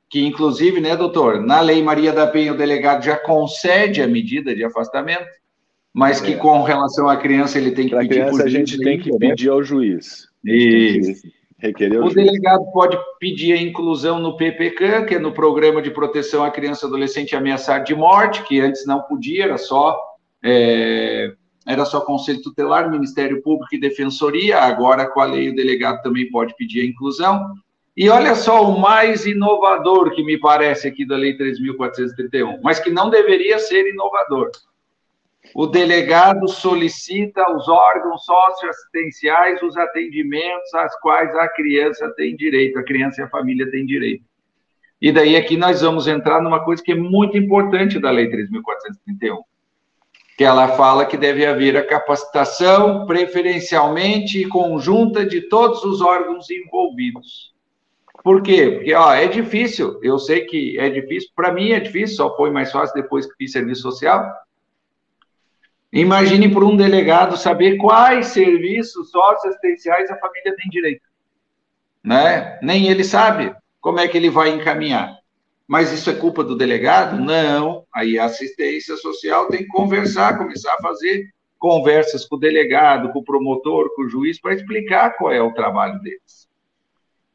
Que, inclusive, né, doutor, na Lei Maria da Penha, o delegado já concede a medida de afastamento, mas que com relação à criança ele tem que pedir para a criança, a gente tem que pedir ao juiz. Isso. Requerer o delegado pode pedir a inclusão no PPCAM, que é no Programa de Proteção à Criança e Adolescente Ameaçado de Morte, que antes não podia, era só Conselho Tutelar, Ministério Público e Defensoria, agora com a lei o delegado também pode pedir a inclusão. E olha só o mais inovador que me parece aqui da Lei 3.431, mas que não deveria ser inovador. O delegado solicita aos órgãos socioassistenciais os atendimentos às quais a criança tem direito, a criança e a família têm direito. E daí aqui nós vamos entrar numa coisa que é muito importante da Lei 3.431, que ela fala que deve haver a capacitação preferencialmente e conjunta de todos os órgãos envolvidos. Por quê? Porque é difícil, eu sei que é difícil, para mim é difícil, só foi mais fácil depois que fiz serviço social. Imagine para um delegado saber quais serviços socioassistenciais a família tem direito, né? Nem ele sabe como é que ele vai encaminhar. Mas isso é culpa do delegado? Não. Aí a assistência social tem que conversar, começar a fazer conversas com o delegado, com o promotor, com o juiz, para explicar qual é o trabalho deles.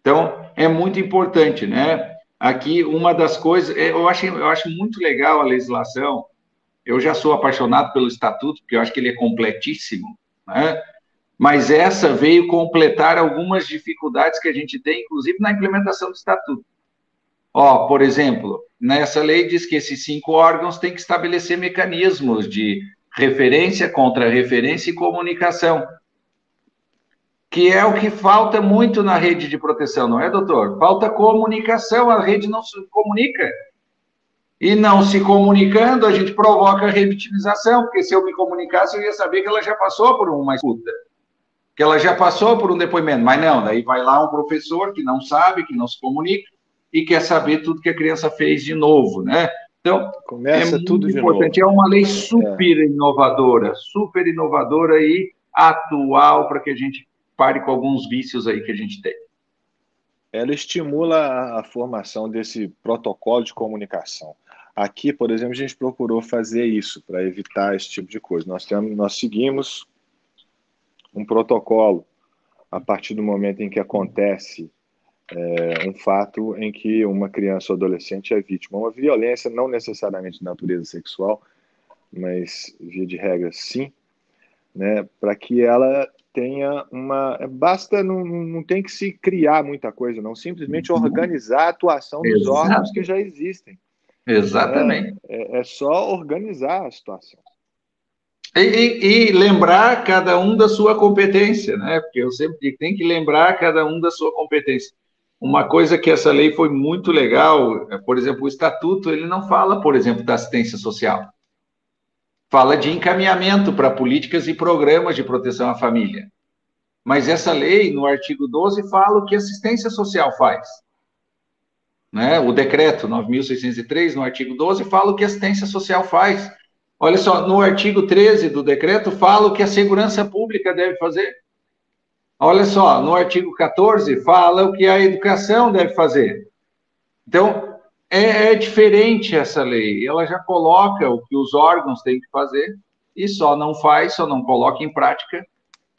Então, é muito importante, né? Aqui, uma das coisas... Eu acho muito legal a legislação. Eu já sou apaixonado pelo Estatuto, porque eu acho que ele é completíssimo, né? Mas essa veio completar algumas dificuldades que a gente tem, inclusive na implementação do Estatuto. Por exemplo, nessa lei diz que esses 5 órgãos têm que estabelecer mecanismos de referência, contra-referência e comunicação, que é o que falta muito na rede de proteção, não é, doutor? Falta comunicação, a rede não se comunica. E não se comunicando, a gente provoca revitimização, porque se eu me comunicasse, eu ia saber que ela já passou por uma escuta, que ela já passou por um depoimento. Mas não, daí vai lá um professor que não sabe, que não se comunica, e quer saber tudo que a criança fez de novo, né? Então, começa tudo de importante. novo. É uma lei super inovadora e atual, para que a gente pare com alguns vícios aí que a gente tem. Ela estimula a formação desse protocolo de comunicação. Aqui, por exemplo, a gente procurou fazer isso para evitar esse tipo de coisa. Nós seguimos um protocolo a partir do momento em que acontece um fato em que uma criança ou adolescente é vítima. Uma violência não necessariamente de natureza sexual, mas, via de regra, sim, né, para que ela tenha uma... não tem que se criar muita coisa, não. Simplesmente organizar a atuação dos órgãos que já existem. Exatamente. É só organizar a situação. E lembrar cada um da sua competência, né? Porque eu sempre digo, tem que lembrar cada um da sua competência. Uma coisa que essa lei foi muito legal, por exemplo, o Estatuto, ele não fala, por exemplo, da assistência social. Fala de encaminhamento para políticas e programas de proteção à família. Mas essa lei, no artigo 12, fala o que a assistência social faz. Né? O decreto 9.603, no artigo 12, fala o que a assistência social faz. Olha só, no artigo 13 do decreto, fala o que a segurança pública deve fazer. Olha só, no artigo 14, fala o que a educação deve fazer. Então, é diferente essa lei. Ela já coloca o que os órgãos têm que fazer e só não faz, só não coloca em prática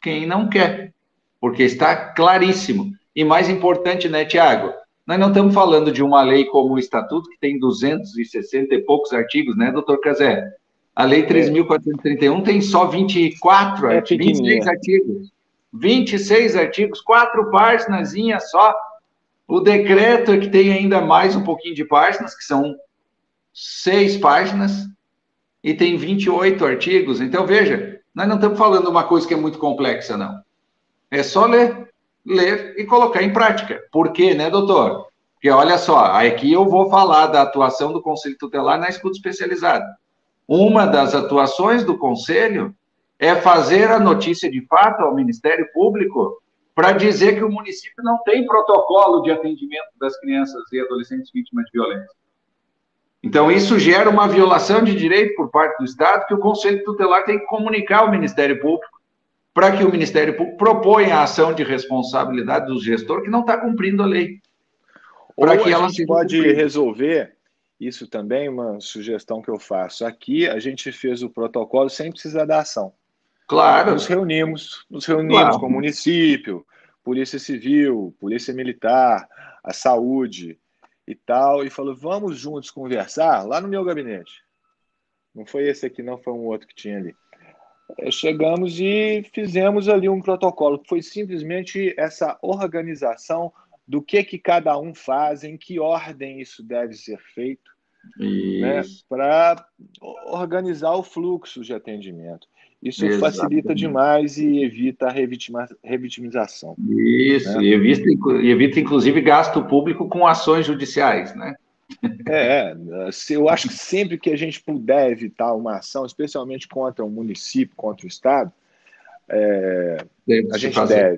quem não quer. Porque está claríssimo. E mais importante, né, Tiago? Nós não estamos falando de uma lei como o Estatuto, que tem 260 e poucos artigos, né, doutor Cazé? A Lei 3.431 tem só 24 artigos, 26 artigos. 26 artigos, 4 páginas só. O decreto é que tem ainda mais um pouquinho de páginas, que são 6 páginas, e tem 28 artigos. Então, veja, nós não estamos falando de uma coisa que é muito complexa, não. É só ler e colocar em prática. Por quê, né, doutor? Porque, olha só, aqui eu vou falar da atuação do Conselho Tutelar na escuta especializada. Uma das atuações do Conselho é fazer a notícia de fato ao Ministério Público para dizer que o município não tem protocolo de atendimento das crianças e adolescentes vítimas de violência. Então, isso gera uma violação de direito por parte do Estado que o Conselho Tutelar tem que comunicar ao Ministério Público para que o Ministério Público proponha a ação de responsabilidade do gestor que não está cumprindo a lei. Ou que ela a gente pode resolver... Isso também é uma sugestão que eu faço. Aqui a gente fez o protocolo sem precisar da ação. Claro. Nos reunimos claro. Com o município, Polícia Civil, Polícia Militar, a Saúde e tal, e falou, vamos juntos conversar lá no meu gabinete. Não foi esse aqui, não, foi um outro que tinha ali. Chegamos e fizemos ali um protocolo. Foi simplesmente essa organização do que cada um faz, em que ordem isso deve ser feito, né, para organizar o fluxo de atendimento. Isso facilita demais e evita a revitimização. Isso, né? e evita, inclusive, gasto público com ações judiciais, né? Eu acho que sempre que a gente puder evitar uma ação, especialmente contra o município, contra o Estado, a gente deve,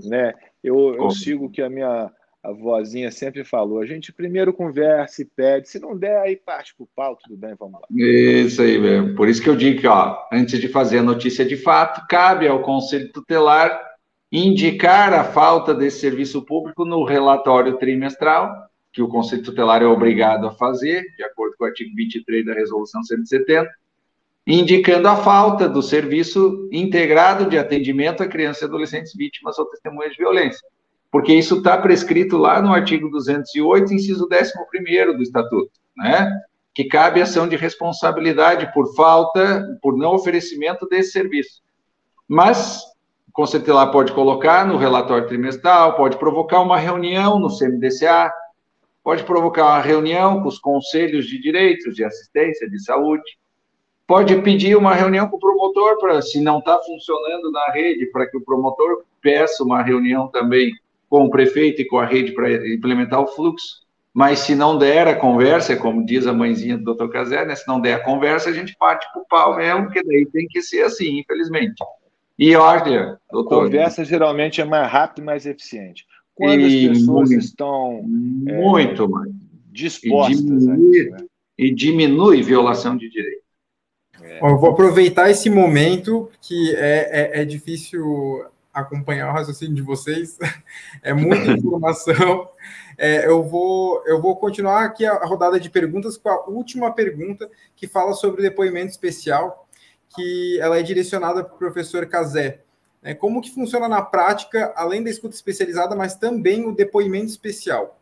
né? Eu sigo o que a minha vozinha sempre falou. A gente primeiro conversa e pede. Se não der, aí parte pro pau, tudo bem, vamos lá. Isso aí mesmo. Por isso que eu digo que, antes de fazer a notícia de fato, cabe ao Conselho Tutelar indicar a falta desse serviço público no relatório trimestral, que o Conselho Tutelar é obrigado a fazer, de acordo com o artigo 23 da Resolução 170, indicando a falta do serviço integrado de atendimento a crianças e adolescentes vítimas ou testemunhas de violência. Porque isso está prescrito lá no artigo 208, inciso 11º do Estatuto, né? Que cabe ação de responsabilidade por falta, por não oferecimento desse serviço. Mas o Conselho Tutelar pode colocar no relatório trimestral, pode provocar uma reunião no CMDCA, pode provocar uma reunião com os conselhos de direitos, de assistência, de saúde, pode pedir uma reunião com o promotor, para, se não está funcionando na rede, para que o promotor peça uma reunião também com o prefeito e com a rede para implementar o fluxo. Mas se não der a conversa, como diz a mãezinha do Dr. Cazé, né, se não der a conversa, a gente parte para o pau mesmo, porque daí tem que ser assim, infelizmente. E olha, doutor... A conversa geralmente é mais rápida e mais eficiente. Quando as pessoas estão muito mais dispostas a isso, né? E diminui violação de direito. Eu vou aproveitar esse momento que é difícil acompanhar o raciocínio de vocês, é muita informação. Eu vou continuar aqui a rodada de perguntas com a última pergunta, que fala sobre o depoimento especial, que ela é direcionada para o professor Cazé. Como que funciona na prática, além da escuta especializada, mas também o depoimento especial?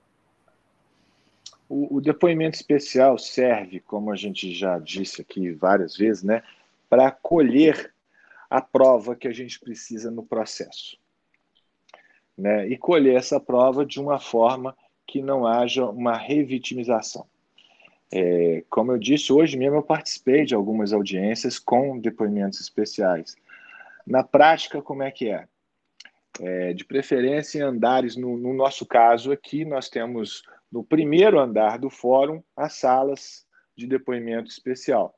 O depoimento especial serve, como a gente já disse aqui várias vezes, né, para colher a prova que a gente precisa no processo, né, e colher essa prova de uma forma que não haja uma revitimização. Como eu disse, hoje mesmo eu participei de algumas audiências com depoimentos especiais. Na prática, como é que é? De preferência em andares, no nosso caso aqui, nós temos no primeiro andar do fórum as salas de depoimento especial,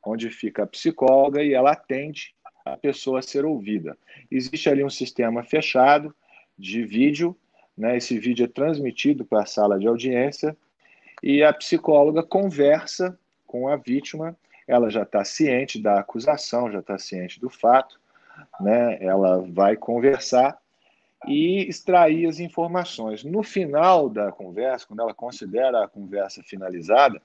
onde fica a psicóloga e ela atende a pessoa a ser ouvida. Existe ali um sistema fechado de vídeo, né? Esse vídeo é transmitido para a sala de audiência e a psicóloga conversa com a vítima, ela já está ciente da acusação, já está ciente do fato, né? Ela vai conversar e extrair as informações. No final da conversa, quando ela considera a conversa finalizada,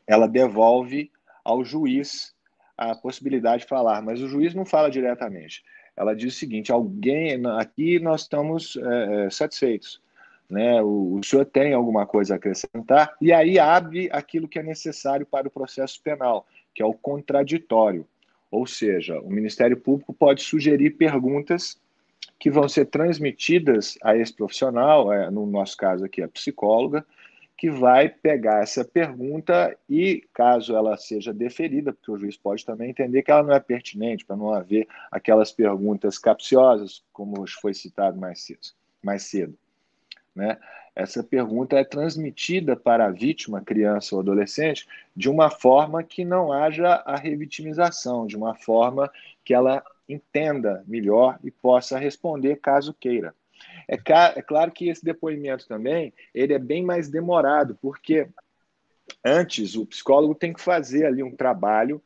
ela devolve ao juiz a possibilidade de falar, mas o juiz não fala diretamente. Ela diz o seguinte: aqui nós estamos satisfeitos, né? O senhor tem alguma coisa a acrescentar? E aí abre aquilo que é necessário para o processo penal, que é o contraditório. Ou seja, o Ministério Público pode sugerir perguntas que vão ser transmitidas a esse profissional, no nosso caso aqui a psicóloga, que vai pegar essa pergunta e, caso ela seja deferida, porque o juiz pode também entender que ela não é pertinente, para não haver aquelas perguntas capciosas, como foi citado mais cedo, né? Essa pergunta é transmitida para a vítima, criança ou adolescente, de uma forma que não haja a revitimização, de uma forma que ela entenda melhor e possa responder caso queira. É claro que esse depoimento também ele é bem mais demorado, porque antes o psicólogo tem que fazer ali um trabalho,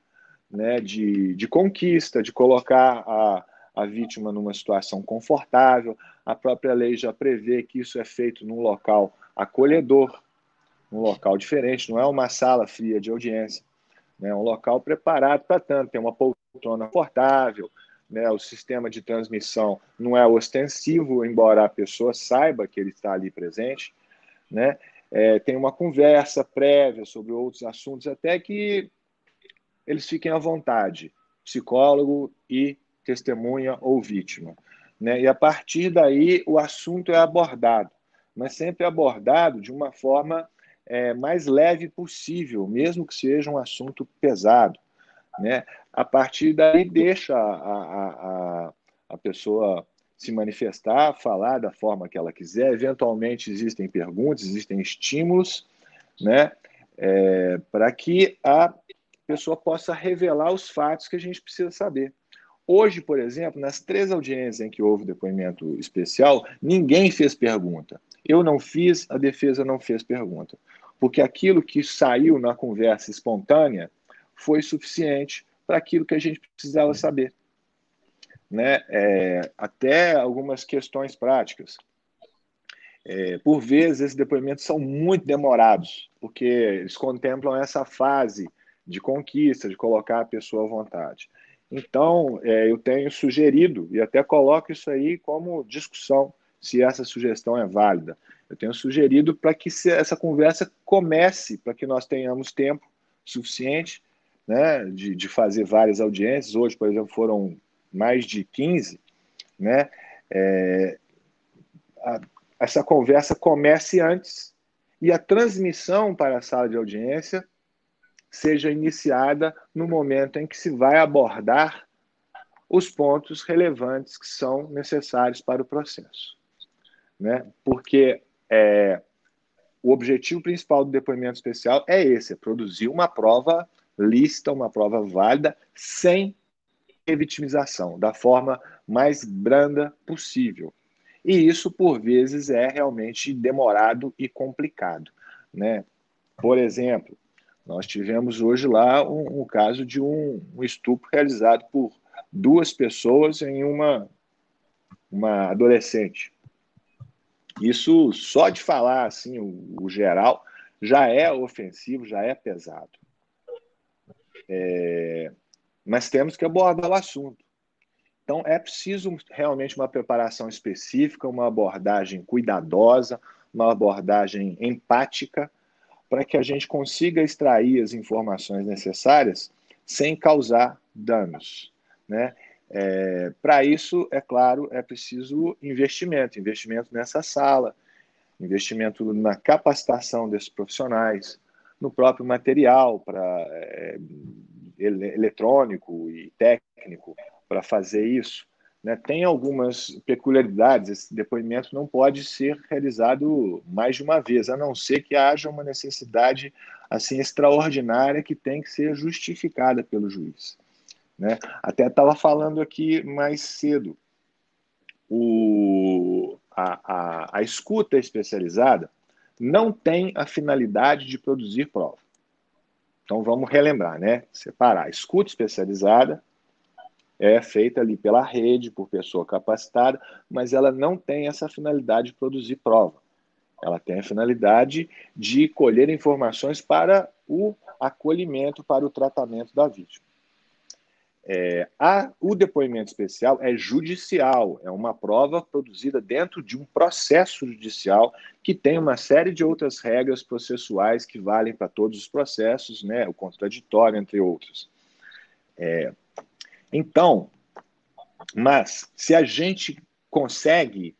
né, de conquista, de colocar a vítima numa situação confortável. A própria lei já prevê que isso é feito num local acolhedor, num local diferente, não é uma sala fria de audiência, né, é um local preparado para tanto, tem uma poltrona confortável, né, o sistema de transmissão não é ostensivo, embora a pessoa saiba que ele está ali presente, né, tem uma conversa prévia sobre outros assuntos, até que eles fiquem à vontade, psicólogo e testemunha ou vítima, né? E a partir daí o assunto é abordado, mas sempre abordado de uma forma mais leve possível, mesmo que seja um assunto pesado, né? A partir daí deixa a pessoa se manifestar, falar da forma que ela quiser. Eventualmente existem perguntas, existem estímulos, né? Para que a pessoa possa revelar os fatos que a gente precisa saber. Hoje, por exemplo, nas 3 audiências em que houve depoimento especial, ninguém fez pergunta. Eu não fiz, a defesa não fez pergunta. Porque aquilo que saiu na conversa espontânea foi suficiente para aquilo que a gente precisava saber, né? Até algumas questões práticas. Por vezes, esses depoimentos são muito demorados, porque eles contemplam essa fase de conquista, de colocar a pessoa à vontade. Então, eu tenho sugerido, e até coloco isso aí como discussão, se essa sugestão é válida. Eu tenho sugerido para que essa conversa comece, para que nós tenhamos tempo suficiente, né, de fazer várias audiências. Hoje, por exemplo, foram mais de 15, né? Essa conversa comece antes e a transmissão para a sala de audiência seja iniciada no momento em que se vai abordar os pontos relevantes que são necessários para o processo, né? Porque o objetivo principal do depoimento especial é esse, é produzir uma prova lícita, uma prova válida, sem revitimização, da forma mais branda possível. E isso, por vezes, é realmente demorado e complicado, né? Por exemplo, nós tivemos hoje lá um caso de um estupro realizado por 2 pessoas em uma adolescente. Isso, só de falar assim, o geral, já é ofensivo, já é pesado. Mas temos que abordar o assunto. Então, é preciso realmente uma preparação específica, uma abordagem cuidadosa, uma abordagem empática, para que a gente consiga extrair as informações necessárias sem causar danos, né? Para isso, é claro, é preciso investimento nessa sala, investimento na capacitação desses profissionais, no próprio material eletrônico e técnico para fazer isso, né? Tem algumas peculiaridades, esse depoimento não pode ser realizado mais de uma vez, a não ser que haja uma necessidade assim extraordinária que tem que ser justificada pelo juiz, né? Até estava falando aqui mais cedo, a escuta especializada não tem a finalidade de produzir prova. Então, vamos relembrar, né? Separar. A escuta especializada é feita ali pela rede, por pessoa capacitada, mas ela não tem essa finalidade de produzir prova. Ela tem a finalidade de colher informações para o acolhimento, para o tratamento da vítima. O depoimento especial é judicial, é uma prova produzida dentro de um processo judicial que tem uma série de outras regras processuais que valem para todos os processos, né, o contraditório, entre outros. Então, mas se a gente consegue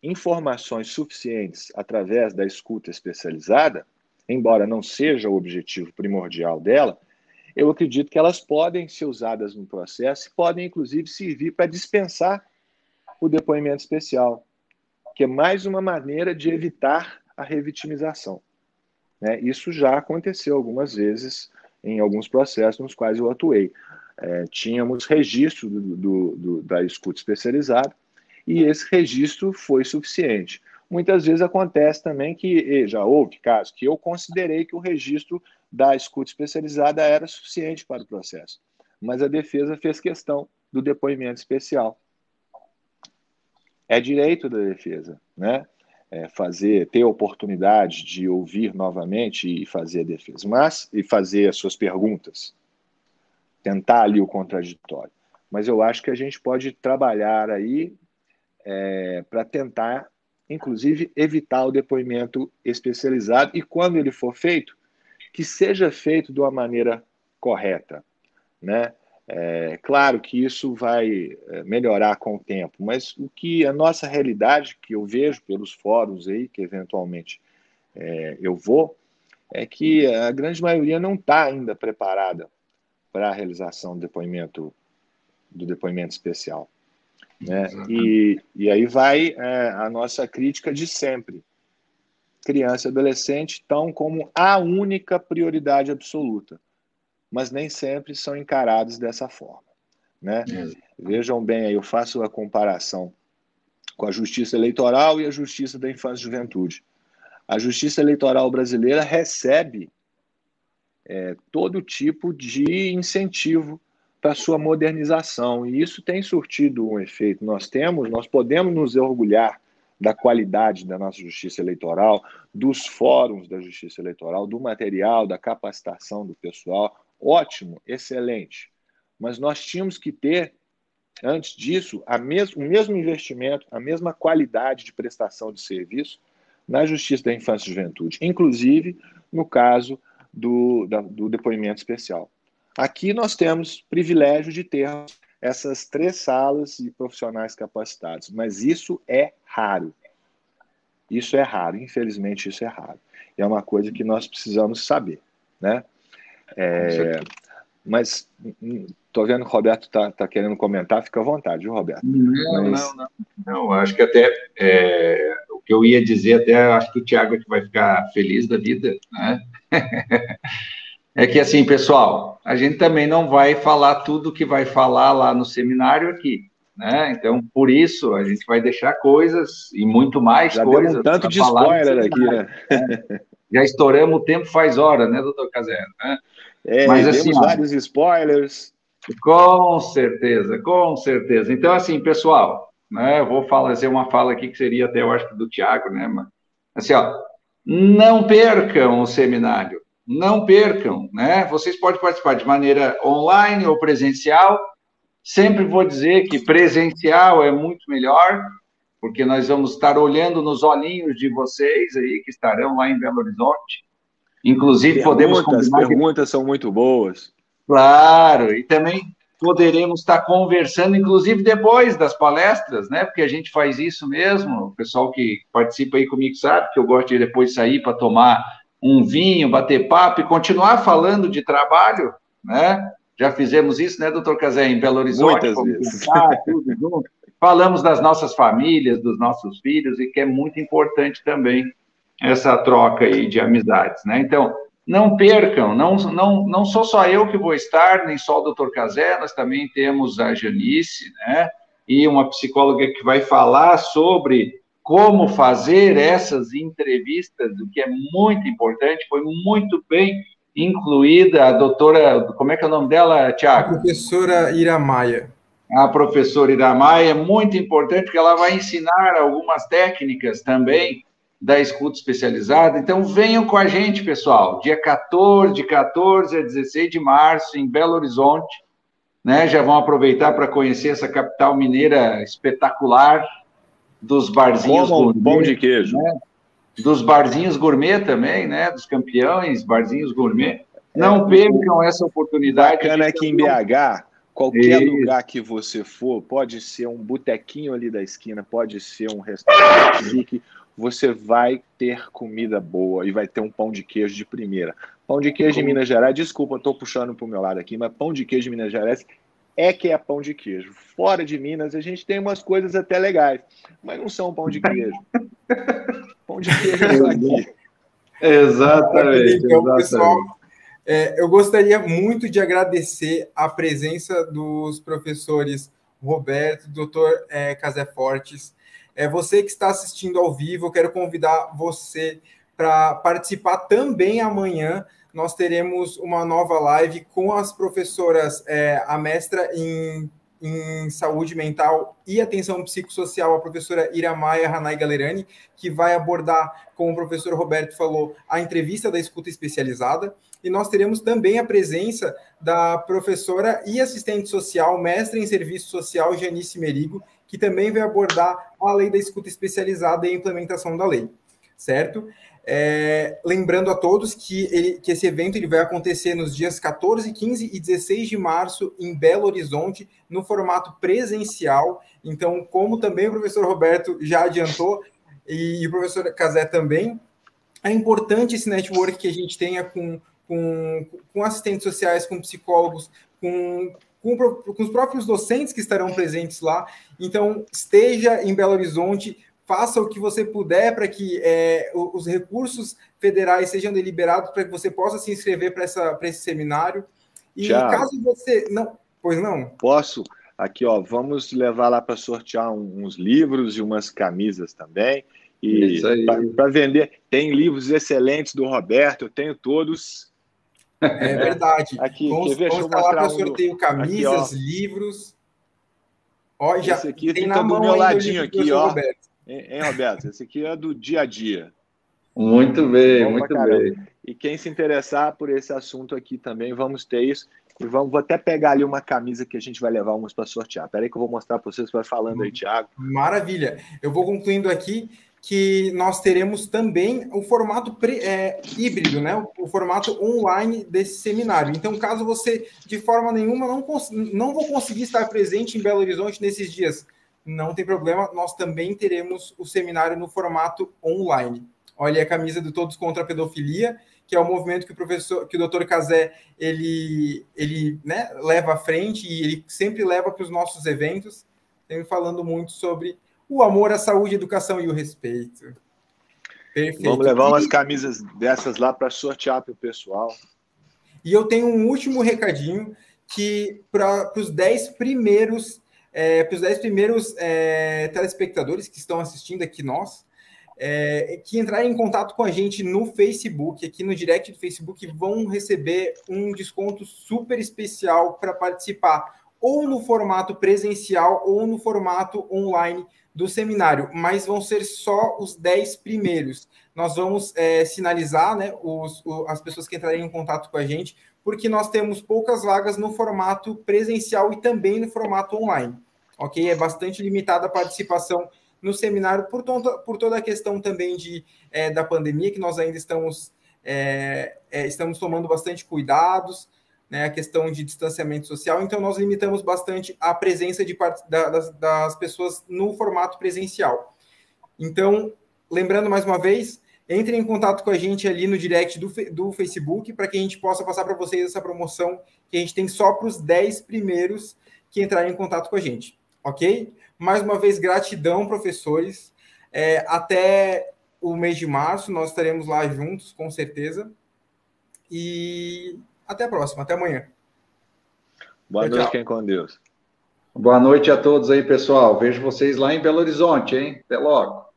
informações suficientes através da escuta especializada, embora não seja o objetivo primordial dela, eu acredito que elas podem ser usadas no processo e podem, inclusive, servir para dispensar o depoimento especial, que é mais uma maneira de evitar a revitimização, né? Isso já aconteceu algumas vezes em alguns processos nos quais eu atuei. Tínhamos registro da escuta especializada e esse registro foi suficiente. Muitas vezes acontece também que já houve casos que eu considerei que o registro da escuta especializada era suficiente para o processo, mas a defesa fez questão do depoimento especial. É direito da defesa, né? Ter a oportunidade de ouvir novamente e fazer a defesa, e fazer as suas perguntas, tentar ali o contraditório. Mas eu acho que a gente pode trabalhar aí para tentar, inclusive, evitar o depoimento especializado e, quando ele for feito, que seja feito de uma maneira correta, né? Claro que isso vai melhorar com o tempo, mas o que a nossa realidade, que eu vejo pelos fóruns aí, que eventualmente eu vou, é que a grande maioria não está ainda preparada para a realização do depoimento especial, né? E aí vai a nossa crítica de sempre. Criança e adolescente estão como a única prioridade absoluta, mas nem sempre são encarados dessa forma, né? Vejam bem, aí eu faço a comparação com a Justiça Eleitoral e a Justiça da Infância e Juventude. A Justiça Eleitoral brasileira recebe todo tipo de incentivo para sua modernização, e isso tem surtido um efeito. Nós podemos nos orgulhar da qualidade da nossa justiça eleitoral, dos fóruns da justiça eleitoral, do material, da capacitação do pessoal. Ótimo, excelente. Mas nós tínhamos que ter, antes disso, o mesmo investimento, a mesma qualidade de prestação de serviço na justiça da infância e juventude, inclusive no caso do depoimento especial. Aqui nós temos privilégio de ter essas 3 salas e profissionais capacitados, mas isso é raro. Isso é raro, infelizmente isso é raro. E é uma coisa que nós precisamos saber, né? Mas estou vendo que o Roberto está querendo comentar, fica à vontade, viu, Roberto? Não, acho que até o que eu ia dizer, até acho que o Thiago é que vai ficar feliz da vida, né? É que assim, pessoal, a gente também não vai falar tudo que vai falar lá no seminário aqui, né? Então, por isso, a gente vai deixar coisas e muito mais já coisas. Já deu um tanto de spoiler aqui, né? Já estouramos o tempo faz hora, né, doutor Casero? Mas assim, vários spoilers. Com certeza, com certeza. Então, assim, pessoal, né, eu vou fazer uma fala aqui que seria até, eu acho, do Thiago, né? Assim, não percam o seminário. Não percam, né? Vocês podem participar de maneira online ou presencial. Sempre vou dizer que presencial é muito melhor, porque nós vamos estar olhando nos olhinhos de vocês aí, que estarão lá em Belo Horizonte. Inclusive, podemos combinar... Perguntas são muito boas. Claro, e também poderemos estar conversando, inclusive depois das palestras, né? Porque a gente faz isso mesmo. O pessoal que participa aí comigo sabe que eu gosto de depois sair para tomar um vinho, bater papo e continuar falando de trabalho, né? Já fizemos isso, né, doutor Cazé, em Belo Horizonte? Muitas vezes. Tudo junto. Falamos das nossas famílias, dos nossos filhos, e que é muito importante também essa troca aí de amizades, né? Então, não percam, não sou só eu que vou estar, nem só o doutor Cazé, nós também temos a Janice, né? E uma psicóloga que vai falar sobre como fazer essas entrevistas, o que é muito importante, foi muito bem incluída a doutora, como é que é o nome dela, Tiago? A professora Ira Maia. A professora Ira Maia é muito importante, porque ela vai ensinar algumas técnicas também da escuta especializada. Então, venham com a gente, pessoal, dia 14, de 14 a 16 de março, em Belo Horizonte, né? Já vão aproveitar para conhecer essa capital mineira espetacular, dos barzinhos gourmet, pão de queijo, né? Dos barzinhos gourmet também, né? Dos campeões, barzinhos gourmet. Não percam essa oportunidade. Bacana é que em BH, qualquer lugar que você for, pode ser um botequinho ali da esquina, pode ser um restaurante chique, você vai ter comida boa e vai ter um pão de queijo de primeira. Pão de queijo de Minas Gerais, desculpa, estou puxando para o meu lado aqui, mas pão de queijo de Minas Gerais é que é pão de queijo. Fora de Minas, a gente tem umas coisas até legais, mas não são pão de queijo. Pão de queijo é só aqui. Exatamente. Então, pessoal, eu gostaria muito de agradecer a presença dos professores Roberto e doutor Cazé Fortes. Você que está assistindo ao vivo, eu quero convidar você para participar também amanhã. Nós teremos uma nova live com as professoras, a mestra em saúde mental e atenção psicossocial, a professora Ira Maia Hanai Galerani, que vai abordar, como o professor Roberto falou, a entrevista da escuta especializada. E nós teremos também a presença da professora e assistente social, mestra em serviço social, Janice Merigo, que também vai abordar a lei da escuta especializada e a implementação da lei, certo? Lembrando a todos que esse evento ele vai acontecer nos dias 14, 15 e 16 de março em Belo Horizonte, no formato presencial. Então, como também o professor Roberto já adiantou, e o professor Cazé também, é importante esse network que a gente tenha com assistentes sociais, com psicólogos, com os próprios docentes que estarão presentes lá. Então, esteja em Belo Horizonte, faça o que você puder para que os recursos federais sejam deliberados para que você possa se inscrever para esse seminário. E Thiago, caso você... não, pois não? Posso? Aqui, ó, vamos levar lá para sortear uns livros e umas camisas também. E para vender, tem livros excelentes do Roberto, eu tenho todos. É verdade. Aqui, vamos estar lá para sorteio camisas, aqui, livros. Ó, já esse aqui tem fica do meu ladinho aqui, ó. Hein, Roberto? Esse aqui é do dia a dia. Muito bem, muito bem. E quem se interessar por esse assunto aqui também, vamos ter isso. E vou até pegar ali uma camisa que a gente vai levar umas para sortear. Espera aí que eu vou mostrar para vocês, vai falando aí, Thiago. Maravilha. Eu vou concluindo aqui que nós teremos também o formato híbrido, né? O formato online desse seminário. Então, caso você, de forma nenhuma, não vou conseguir estar presente em Belo Horizonte nesses dias, não tem problema, nós também teremos o seminário no formato online. Olha a camisa do Todos contra a Pedofilia, que é o movimento que o doutor Cazé, ele né, leva à frente e ele sempre leva para os nossos eventos, sempre falando muito sobre o amor, a saúde, a educação e o respeito. Perfeito. Vamos levar umas camisas dessas lá para sortear para o pessoal. E eu tenho um último recadinho, que para os 10 primeiros telespectadores que estão assistindo aqui que entrarem em contato com a gente no Facebook, aqui no direct do Facebook, vão receber um desconto super especial para participar, ou no formato presencial ou no formato online do seminário, mas vão ser só os 10 primeiros. Nós vamos sinalizar, né, as pessoas que entrarem em contato com a gente, porque nós temos poucas vagas no formato presencial e também no formato online, ok? É bastante limitada a participação no seminário por toda a questão também da pandemia, que nós ainda estamos tomando bastante cuidados, né, a questão de distanciamento social, então nós limitamos bastante a presença das pessoas no formato presencial. Então, lembrando mais uma vez, entrem em contato com a gente ali no direct do Facebook, para que a gente possa passar para vocês essa promoção que a gente tem só para os 10 primeiros que entrarem em contato com a gente, ok? Mais uma vez, gratidão, professores. Até o mês de março, nós estaremos lá juntos, com certeza. E até a próxima, até amanhã. Boa noite, fiquem com Deus. Boa noite a todos aí, pessoal. Vejo vocês lá em Belo Horizonte, hein? Até logo.